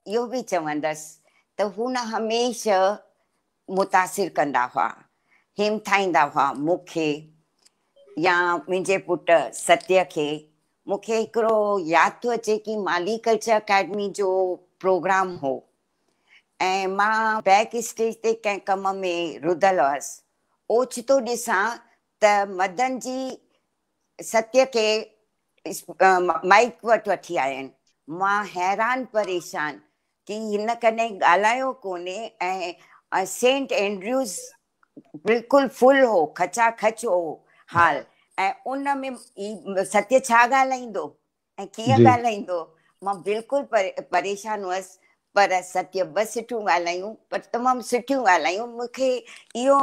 Speaker 13: इहो बि चवंदसि त हू न हमेशह मुतासिर कंदा हुआ, हिमथाईंदा हुआ मूंखे या मुंहिंजे पुटु सत्य खे। मूंखे हिकिड़ो यादि थो अचे कि माली कल्चर अकेडमी जो प्रोग्राम हो ऐं मां बैक स्टेज ते कंहिं कम में रुधल हुअसि। ओचितो ॾिसां त मदन जी सत्य खे माइक वटि वठी आया आहिनि। मां हैरान परेशान कि हिन कॾहिं ॻाल्हायो कोन्हे ऐं सेंट एंड्रूज़ बिल्कुलु फुल हो, खचाखच हो हाल, ऐं उन में सत्य छा ॻाल्हाईंदो ऐं कीअं ॻाल्हाईंदो। मां बिल्कुलु परेशान हुअसि, पर सत्य ॿ सुठियूं ॻाल्हायूं, पर तमामु सुठियूं ॻाल्हायूं। मूंखे इहो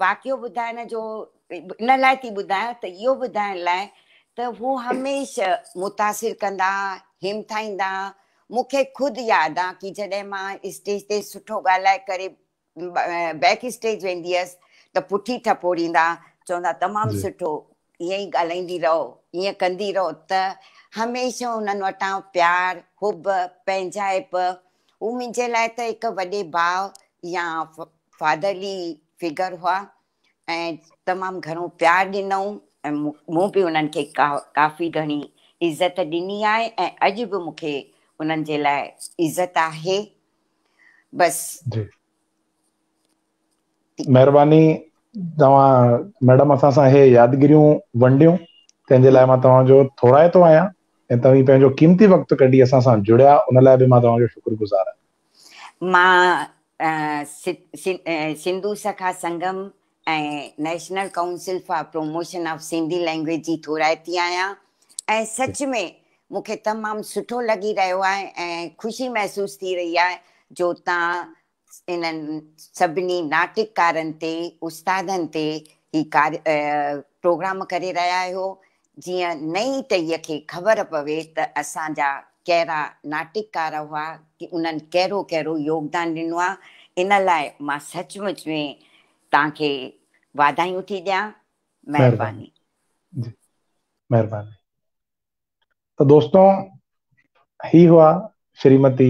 Speaker 13: वाक़ियो ॿुधाइण जो इन लाइ थी ॿुधायां त इहो ॿुधाइण लाइ त हू हमेशह मुतासिर कंदा, हिमथाईंदा। मूंखे ख़ुदि यादि आहे कि जॾहिं मां स्टेज ते सुठो ॻाल्हाए करे बैक स्टेज वेंदी हुअसि त पुठी ठपोड़ींदा, चवंदा तमामु सुठो, ईअं ई ॻाल्हाईंदी रहो, ईअं कंदी रहो। त हमेशह उन्हनि वटां प्यार, हुब, पंहिंजाइप, हू मुंहिंजे लाइ त हिकु वॾे भाउ या फादरली फिगर हुआ ऐं तमामु घणो प्यार ॾिनऊं ऐं मूं बि उन्हनि खे काफ़ी घणी इज़त ॾिनी आहे ऐं अॼु बि मूंखे उन्हनि जे लाइ इज़त आहे। बसि
Speaker 1: महिरबानी, तव्हां मैडम असां सां हे यादगिरियूं वंडियूं, तंहिंजे लाइ मां तव्हांजो थोराए थो आहियां ऐं तव्हीं पंहिंजो क़ीमती वक़्तु कढी असां सां जुड़िया, उन लाइ बि मां तव्हांजो शुक्रगुज़ार आहियां।
Speaker 13: मां सिंधू सखा संगम ऐं national council for promotion of Sindhi language जी थोराइती आहियां ऐं सच में मूंखे तमामु सुठो लॻी रहियो आहे ऐं ख़ुशी महसूस थी रही आहे जो तव्हां इन्हनि सभिनी नाटककारनि ते, उस्तादनि ते ही प्रोग्राम करे रहिया आहियो, जीअं नई टहीअ खे ख़बर पवे त असांजा कहिड़ा नाटककार हुआ, कि उन्हनि कहिड़ो कहिड़ो योगदान ॾिनो आहे। इन लाइ मां सचमुच में तव्हांखे वाधायूं थी ॾियां। महिरबानी।
Speaker 1: महिरबानी। तो दोस्तों, ही हुआ श्रीमती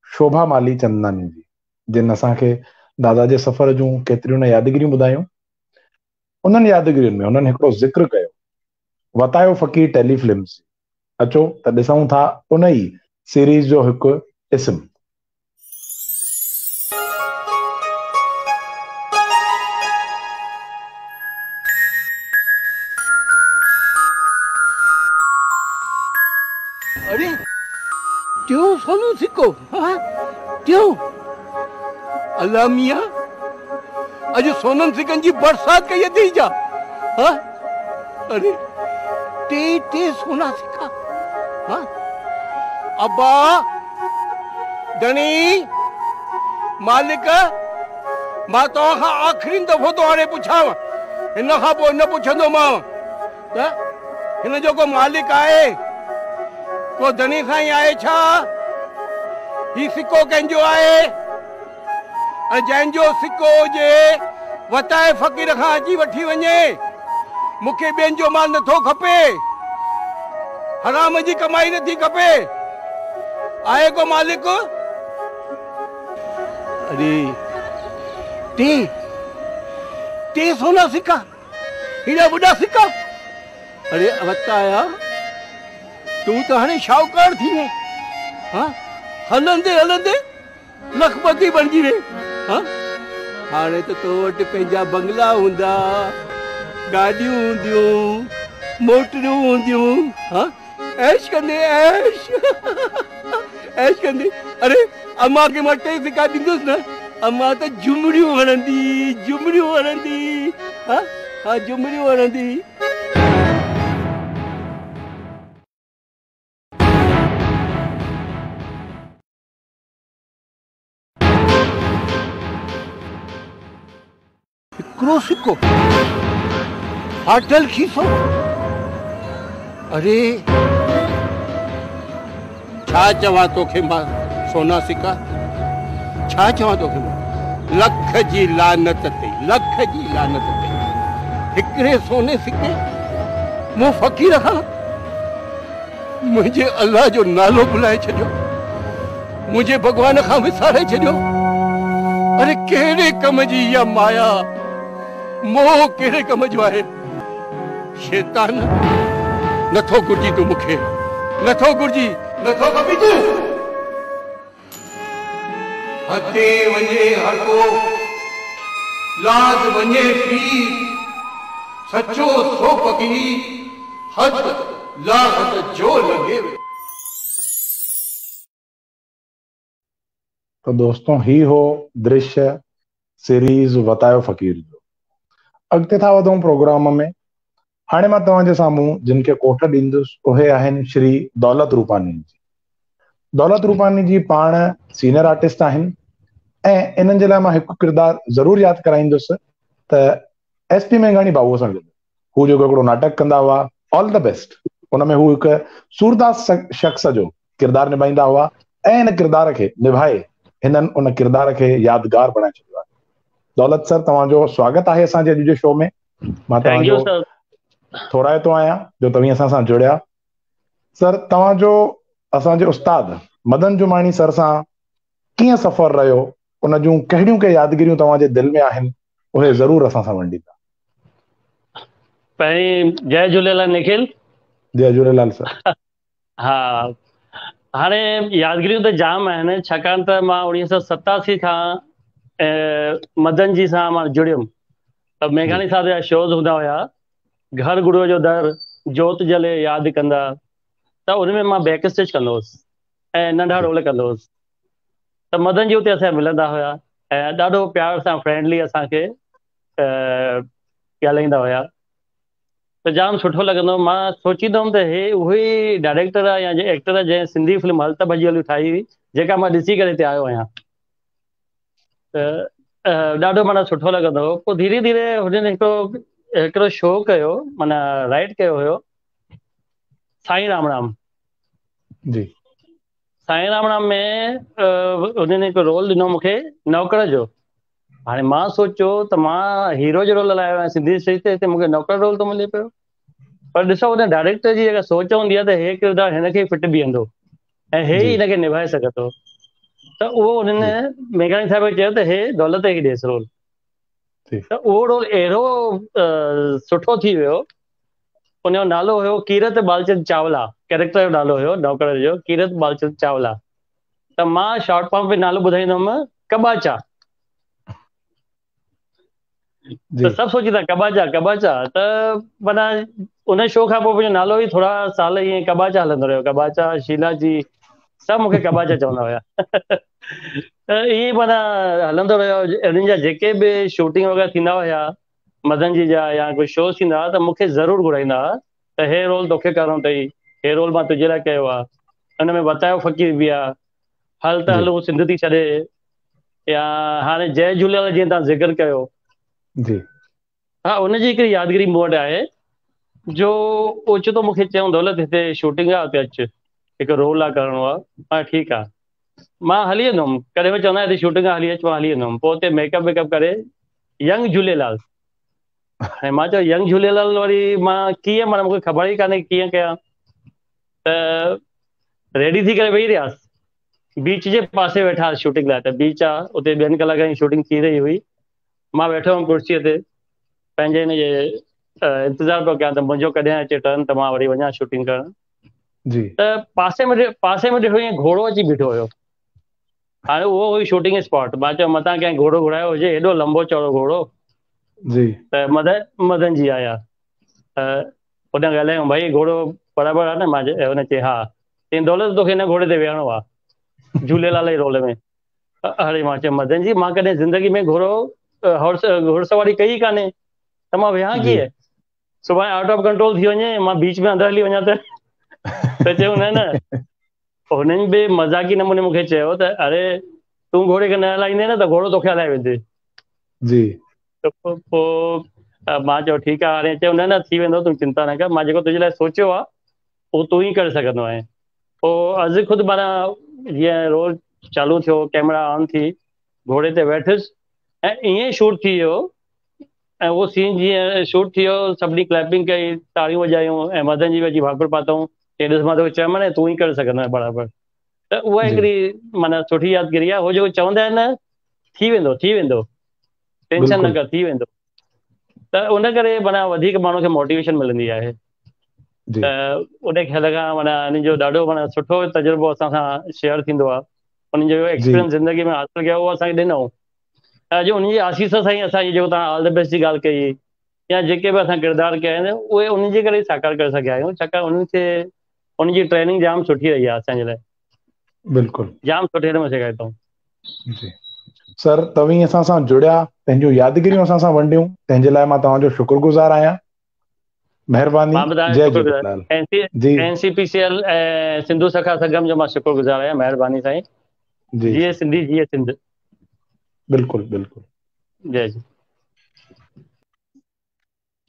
Speaker 1: शोभा माली चंदनानी जी, जिन असांखे दादा जे सफ़र जूं केतिरियूं न यादगिरियूं ॿुधायूं। उन्हनि यादगिरियुनि में उन्हनि हिकिड़ो ज़िक्र कयो, वतायो फ़क़ीर टेलीफिल्म्स। अचो त ॾिसूं था उन ई सीरीज़ जो हिकु इस्म।
Speaker 6: अरे क्यों सोनू सिक्को, हाँ क्यों? अल्लाह मियाँ, अज सोनन सिकन जी बरसात कही थी जा। हाँ अरे टे सोना सिक्का। हाँ अब्बा धनी मालिक, मां तो आखिरी दफ़ो तो हाणे पुछाव, इन खां पोइ न पुछंदो मां। त हिन जो को मालिक आहे, को धनी खां ई आहे छा? ही सिक्को कंहिंजो आहे? ऐं जंहिंजो सिक्को हुजे वताए फ़क़ीर खां अची वठी वञे। मूंखे ॿियनि जो माल नथो खपे, हराम जी कमाई नथी खपे। आए को मालिक। अरे टे सोना सिक्का, हेड़ा बुढ़ा सिक्का। अरे अवता आया तू तो हाणे शाहूकार थी वे। हाँ हलंदे हलंदे लखपति बणजी वे। हाँ हाणे तो तो वटि पंहिंजा बंगला हूंदा, गाड़ियूं हूंदियूं, मोटरूं हूंदियूं। हाँ ऐश कंदे ऐश ऐश कंदे। अरे अम्मा के मां टे सिक्का ॾींदुसि न, अम्मा तो झुमरियूं हणंदी, झुमरियूं हणंदी। हाँ हाँ झुमरियूं हणंदी। हिकिड़ो सिक्को फाटल खीसो। अरे छा चवां तोखे मां सोना सिक्का, छा चवां तोखे मां? लख जी लानत ते, लख जी लानत ते। हिकिड़े सोने सिक्के मूं फ़क़ीर खां मुंहिंजे अल्लाह जो नालो भुलाए छॾियो, मुंहिंजे भॻवान खां विसारे छॾियो। अरे कहिड़े कम जी इहा माया, मोह कहिड़े कम जो आहे? शैतान नथो घुरिजी तूं मूंखे, नथो घुरिजी, नथो खपी तूं। हथे वञे हर को, लाज वञे पीर, सचो सो फ़क़ीर, हथ लाहत जो लॻे।
Speaker 1: तो दोस्तों ही हो दृश्य सीरीज वतायो फ़क़ीर जो। अॻिते था वधूं प्रोग्राम में। हाणे मां तव्हांजे साम्हूं जिन खे कोठ ॾींदुसि उहे आहिनि श्री दौलत रूपानी जी। दौलत रूपानी जी पाण सीनियर आर्टिस्ट आहिनि ऐं इन्हनि जे लाइ मां हिकु किरदारु ज़रूरु यादि कराईंदुसि त SP मेघाणी बाबूअ सां गॾु हू जेको हिकिड़ो नाटक कंदा हुआ ऑल द बेस्ट, उन में हू हिकु सूरदास शख़्स जो किरदारु निभाईंदा हुआ ऐं इन किरदार खे निभाए हिननि उन किरदार खे यादगार बणाए छॾियो आहे। दौलत सर तव्हांजो स्वागत आहे असांजे अॼु जे शो में। मां तव्हांजो थोराइतो आहियां जो तव्हीं असां सां जुड़िया। सर तव्हांजो असांजे उस्ताद मदन जुमाणी सर सां कीअं सफ़र रहियो, उन जूं कहिड़ियूं के यादगिरियूं तव्हांजे दिलि में आहिनि उहे ज़रूरु असां सां वंडींदा।
Speaker 14: पहिरीं जय झूलेलाल निखिल।
Speaker 1: जय झूलेलाल सर।
Speaker 14: हा हाणे यादगिरियूं त जाम आहिनि, छाकाणि त मां 1987 खां मदन जी सां मां जुड़ियुमि। त मेघाणी साहब जा शोज़ हूंदा हुया, घर गुरुअ जो दर, जोत जले यादि कंदा, त उनमें मां बैक स्टेज कंदो हुउसि ऐं नंढा रोल कंदो हुउसि। त मदन जी उते असां मिलंदा हुया ऐं ॾाढो प्यार सां फ्रेंडली असांखे ॻाल्हाईंदा हुया, त जाम सुठो लॻंदो। मां सोचींदो हुउमि त हे उहे डायरेक्टर आहे या एक्टर आहे जंहिं सिंधी फिल्म हल त भॼी हली ठाही हुई, जेका मां ॾिसी करे हिते आयो आहियां। त ॾाढो माना सुठो लॻंदो हो। पोइ धीरे धीरे हुननि हिकिड़ो शो कयो, माना राइट कयो हुयो, साईं राम राम
Speaker 1: जी।
Speaker 14: साईं राम राम में हुननि हिकु रोल ॾिनो मूंखे नौकर जो। हाणे मां सोचियो त मां हीरो जो रोल लाइ आयो आहियां सिंधी स्टेज ते, हिते मूंखे नौकर रोल थो मिले पियो। पर ॾिसो हुन डायरेक्टर जी जेका सोच हूंदी आहे त हे किरदारु हिनखे फिट बीहंदो ऐं हे ई हिनखे निभाए सघे थो, त उहो हुननि मेघाणी साहिब खे चयो त हे दौलत खे ॾेसि रोल। त उहो रोल अहिड़ो सुठो थी वियो। उनजो नालो हुयो कीरत बालचंद चावला, कैरेक्टर जो नालो हुयो नौकर जो कीरत बालचंद चावला। त मां शॉर्ट फॉर्म में नालो ॿुधाईंदुमि कबाचा। त सभु सोचींदा कबाचा कबाचा, त माना उन शो खां पोइ मुंहिंजो नालो ई थोरा साल ईअं कबाचा हलंदो रहियो। कबाचा, शीला जी, सभु मूंखे कबाचा चवंदा हुया। त ईअं माना हलंदो रहियो। इन्हनि जा जेके बि शूटिंग वग़ैरह थींदा हुया मदन जी जा या कोई शो थींदा हुआ त मूंखे ज़रूरु घुराईंदा हुआ त हे रोल तोखे करिणो अथई, हे रोल मां तुंहिंजे लाइ कयो आहे। हुन में वतायो फ़क़ीर बि आहे, हल त हल हू सिंध थी छॾे, या हाणे जय झूलेलाल जीअं तव्हां ज़िक्र कयो
Speaker 1: जी।
Speaker 14: हा उनजी हिकिड़ी यादगिरी मूं वटि आहे जो ओचितो मूंखे चयूं दौलत हिते शूटिंग आहे हुते अचु, हिकु रोल आहे करिणो आहे। हा ठीकु आहे, मां हली वेंदुमि। कॾहिं बि चवंदा हिते शूटिंग आहे हली अचु, मां हली वेंदुमि। पोइ हुते मेकअप वेकअप करे यंग झूलेलाल, ऐं मां चयो यंग झूलेलाल वरी मां कीअं, मूंखे ख़बर ई कान्हे कीअं कयां। त रेडी थी करे वेही रहियासीं बीच जे पासे वेठा शूटिंग लाइ, त बीच आहे उते 2 कलाकनि जी शूटिंग थी रही हुई। मां वेठो हुउमि कुर्सीअ ते, पंहिंजे हिन जे इंतज़ारु पियो कयां त मुंहिंजो कॾहिं अचे टर्न त मां वरी वञा शूटिंग करणु। त पासे में ॾिठो ईअं घोड़ो अची बीठो हुयो। हाणे उहो हुई शूटिंग स्पॉट। मां चयो मतां कंहिं घोड़ो घुरायो हुजे, एॾो लंबो चौड़ो घोड़ो। त मदन जी आया, त हुन ॻाल्हायूं, भई घोड़ो बराबरि आहे न? मां हुन चई हा। चई दौलत तोखे हिन घोड़े ते वेहणो आहे, झूलेलाल जे रोल में। अरे मां चयो मदन जी मां कॾहिं ज़िंदगी में घोड़सवारी कई कान्हे, त मां वेहां कीअं? सुभाणे आउट ऑफ कंट्रोल थी वञे, मां बीच में अंदरि हली वञा त चयूं न। हुननि बि मज़ाकी नमूने मूंखे चयो त अरे तूं घोड़े खे न हलाईंदे न त घोड़ो तोखे हलाए वेंदे। त पोइ मां चयो ठीकु आहे। हाणे चयो न थी वेंदो, तूं चिंता न कर, मां जेको तुंहिंजे लाइ सोचियो आहे उहो तूं ई करे सघंदो आहीं। पोइ अॼु ख़ुदि माना जीअं रोल चालू थियो, कैमरा ऑन थी, घोड़े ते वेठुसि ऐं ईअं शूट थी वियो। ऐं उहो सीन जीअं शूट थी वियो, सभिनी क्लैपिंग कई, ताड़ियूं वॼायूं ऐं मदन जी बि अची भाकुर पातऊं। चई ॾिस मां तोखे चयोमांइ न तूं ई करे सघंदो आहीं बराबरि। त उहा हिकिड़ी माना सुठी यादगिरी आहे। उहो जेको चवंदा आहिनि न, थी वेंदो थी वेंदो, टेंशन न कर, थी वेंदो। त उन करे माना वधीक माण्हू खे मोटिवेशन मिलंदी आहे। त उन ख्याल खां माना हिन जो ॾाढो माना सुठो तजुर्बो असां सां शेयर थींदो आहे। उन्हनि जो एक्सपीरियंस ज़िंदगी में हासिलु कयो उहो असांखे ॾिनऊं। अॼु उन्हनि जी आसीस सां ई असां जेको तव्हां ऑल द बेस्ट जी ॻाल्हि कई, या जेके बि असां किरदार कया आहिनि उहे उन्हनि जे करे साकार करे सघिया आहियूं, छाकाणि उन्हनि खे उनजी ट्रेनिंग जाम सुठी रही आहे असांजे लाइ।
Speaker 1: बिल्कुलु
Speaker 14: जाम सुठे नमूने सेखारियो अथऊं।
Speaker 1: जी सर, तव्हीं असां सां जुड़िया, पंहिंजूं यादगिरियूं असां सां वंडियूं, तंहिंजे लाइ मां तव्हांजो शुक्रगुज़ार आहियां। महिरबानी। जय झूलेलाल।
Speaker 14: NCPCL ऐं सिंधु सखा संगम जो मां शुक्रगुज़ार आहियां। महिरबानी साईं। जीए सिंधी जीए सिंध।
Speaker 1: बिल्कुलु बिल्कुलु।
Speaker 14: जय झूले।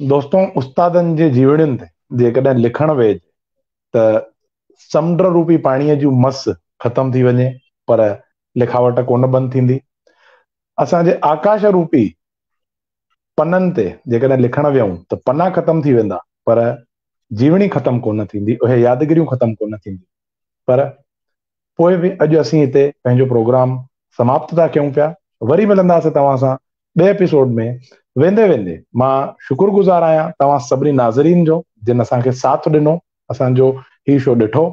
Speaker 1: दोस्तों, उस्तादनि जे जीवड़ियुनि ते जेकॾहिं लिखण वेहि त समुंड रूपी पाणीअ जूं मस ख़तम थी वञे, पर लिखावट कोन बंदि थींदी। असांजे आकाश रूपी पननि ते जेकॾहिं लिखण वियूं त पना ख़तम थी वेंदा, पर जीवणी ख़तम कोन थींदी, उहे यादगिरियूं ख़तम कोन थींदी। पर पोइ बि अॼु असीं हिते पंहिंजो प्रोग्राम समाप्त था कयूं पिया। वरी मिलंदासीं तव्हां सां ॿिए एपिसोड में। वेंदे वेंदे मां शुक्रगुज़ार आहियां तव्हां सभिनी नाज़रीन जो, जिन असांखे साथ ॾिनो, असांजो ही शो ॾिठो।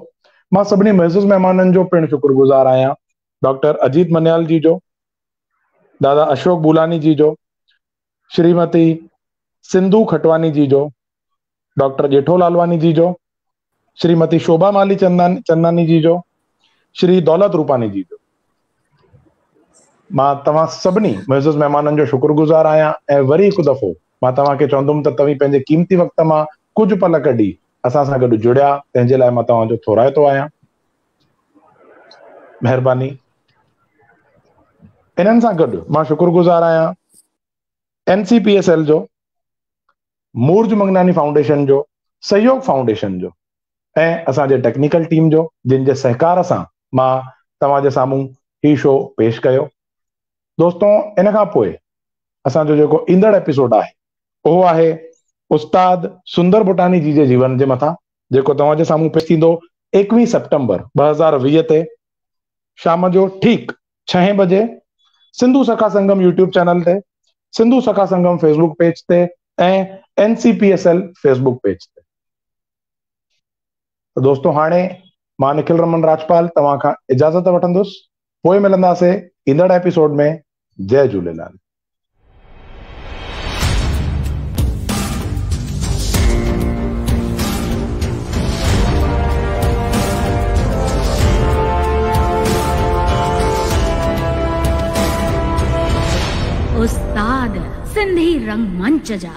Speaker 1: मां सभिनी मुइज़्ज़ महिमाननि जो पिणु शुक्रगुज़ार आहियां। डॉक्टर अजीत मन्याल जी जो, दादा अशोक बुलानी जी जो, श्रीमती सिंधु खटवानी जी जो, डॉक्टर जेठो लालवानी जी जो, श्रीमती शोभा माली चंदानी जी जो, श्री दौलत रूपानी जी जो। मां तव्हां सभिनी मुइज़्ज़ महिमाननि जो शुक्रगुज़ार आहियां। ऐं वरी हिकु दफ़ो मां तव्हांखे चवंदुमि त तव्हीं पंहिंजे क़ीमती वक़्त मां कुझु पल कढी असां सां गॾु जुड़िया, तंहिंजे लाइ मां तव्हांजो थोराइतो आहियां। महिरबानी। इन्हनि सां गॾु मां शुक्रगुज़ार आहियां NCPSL जो, मूर्ज मंगनानी फाउंडेशन जो, सहयोग फाउंडेशन जो ऐं असांजे टेक्निकल टीम जो, जिन जे सहकार सां मां तव्हांजे साम्हूं ही शो पेश कयो। दोस्तों, इन खां पोइ असांजो जेको ईंदड़ एपिसोड आहे उहो आहे उस्ताद सुंदर बुटानी जी जे जीवन जे मथां, जेको तव्हांजे साम्हूं पेश थींदो 21 सितंबर 2020 ते शाम जो ठीक 6 बजे सिंधु सखा संगम यूट्यूब चैनल ते, सिंधु सखा संगम फेसबुक पेज ते ऐं NCPSL फेसबुक पेज ते। तो दोस्तों, हाणे मां निखिल रमन राजपाल तव्हां खां इजाज़त वठंदुसि। पोइ मिलंदासीं ईंदड़ एपिसोड में। जय झूलेलाल।
Speaker 2: उस्ताद सिंधी रंगमंच जा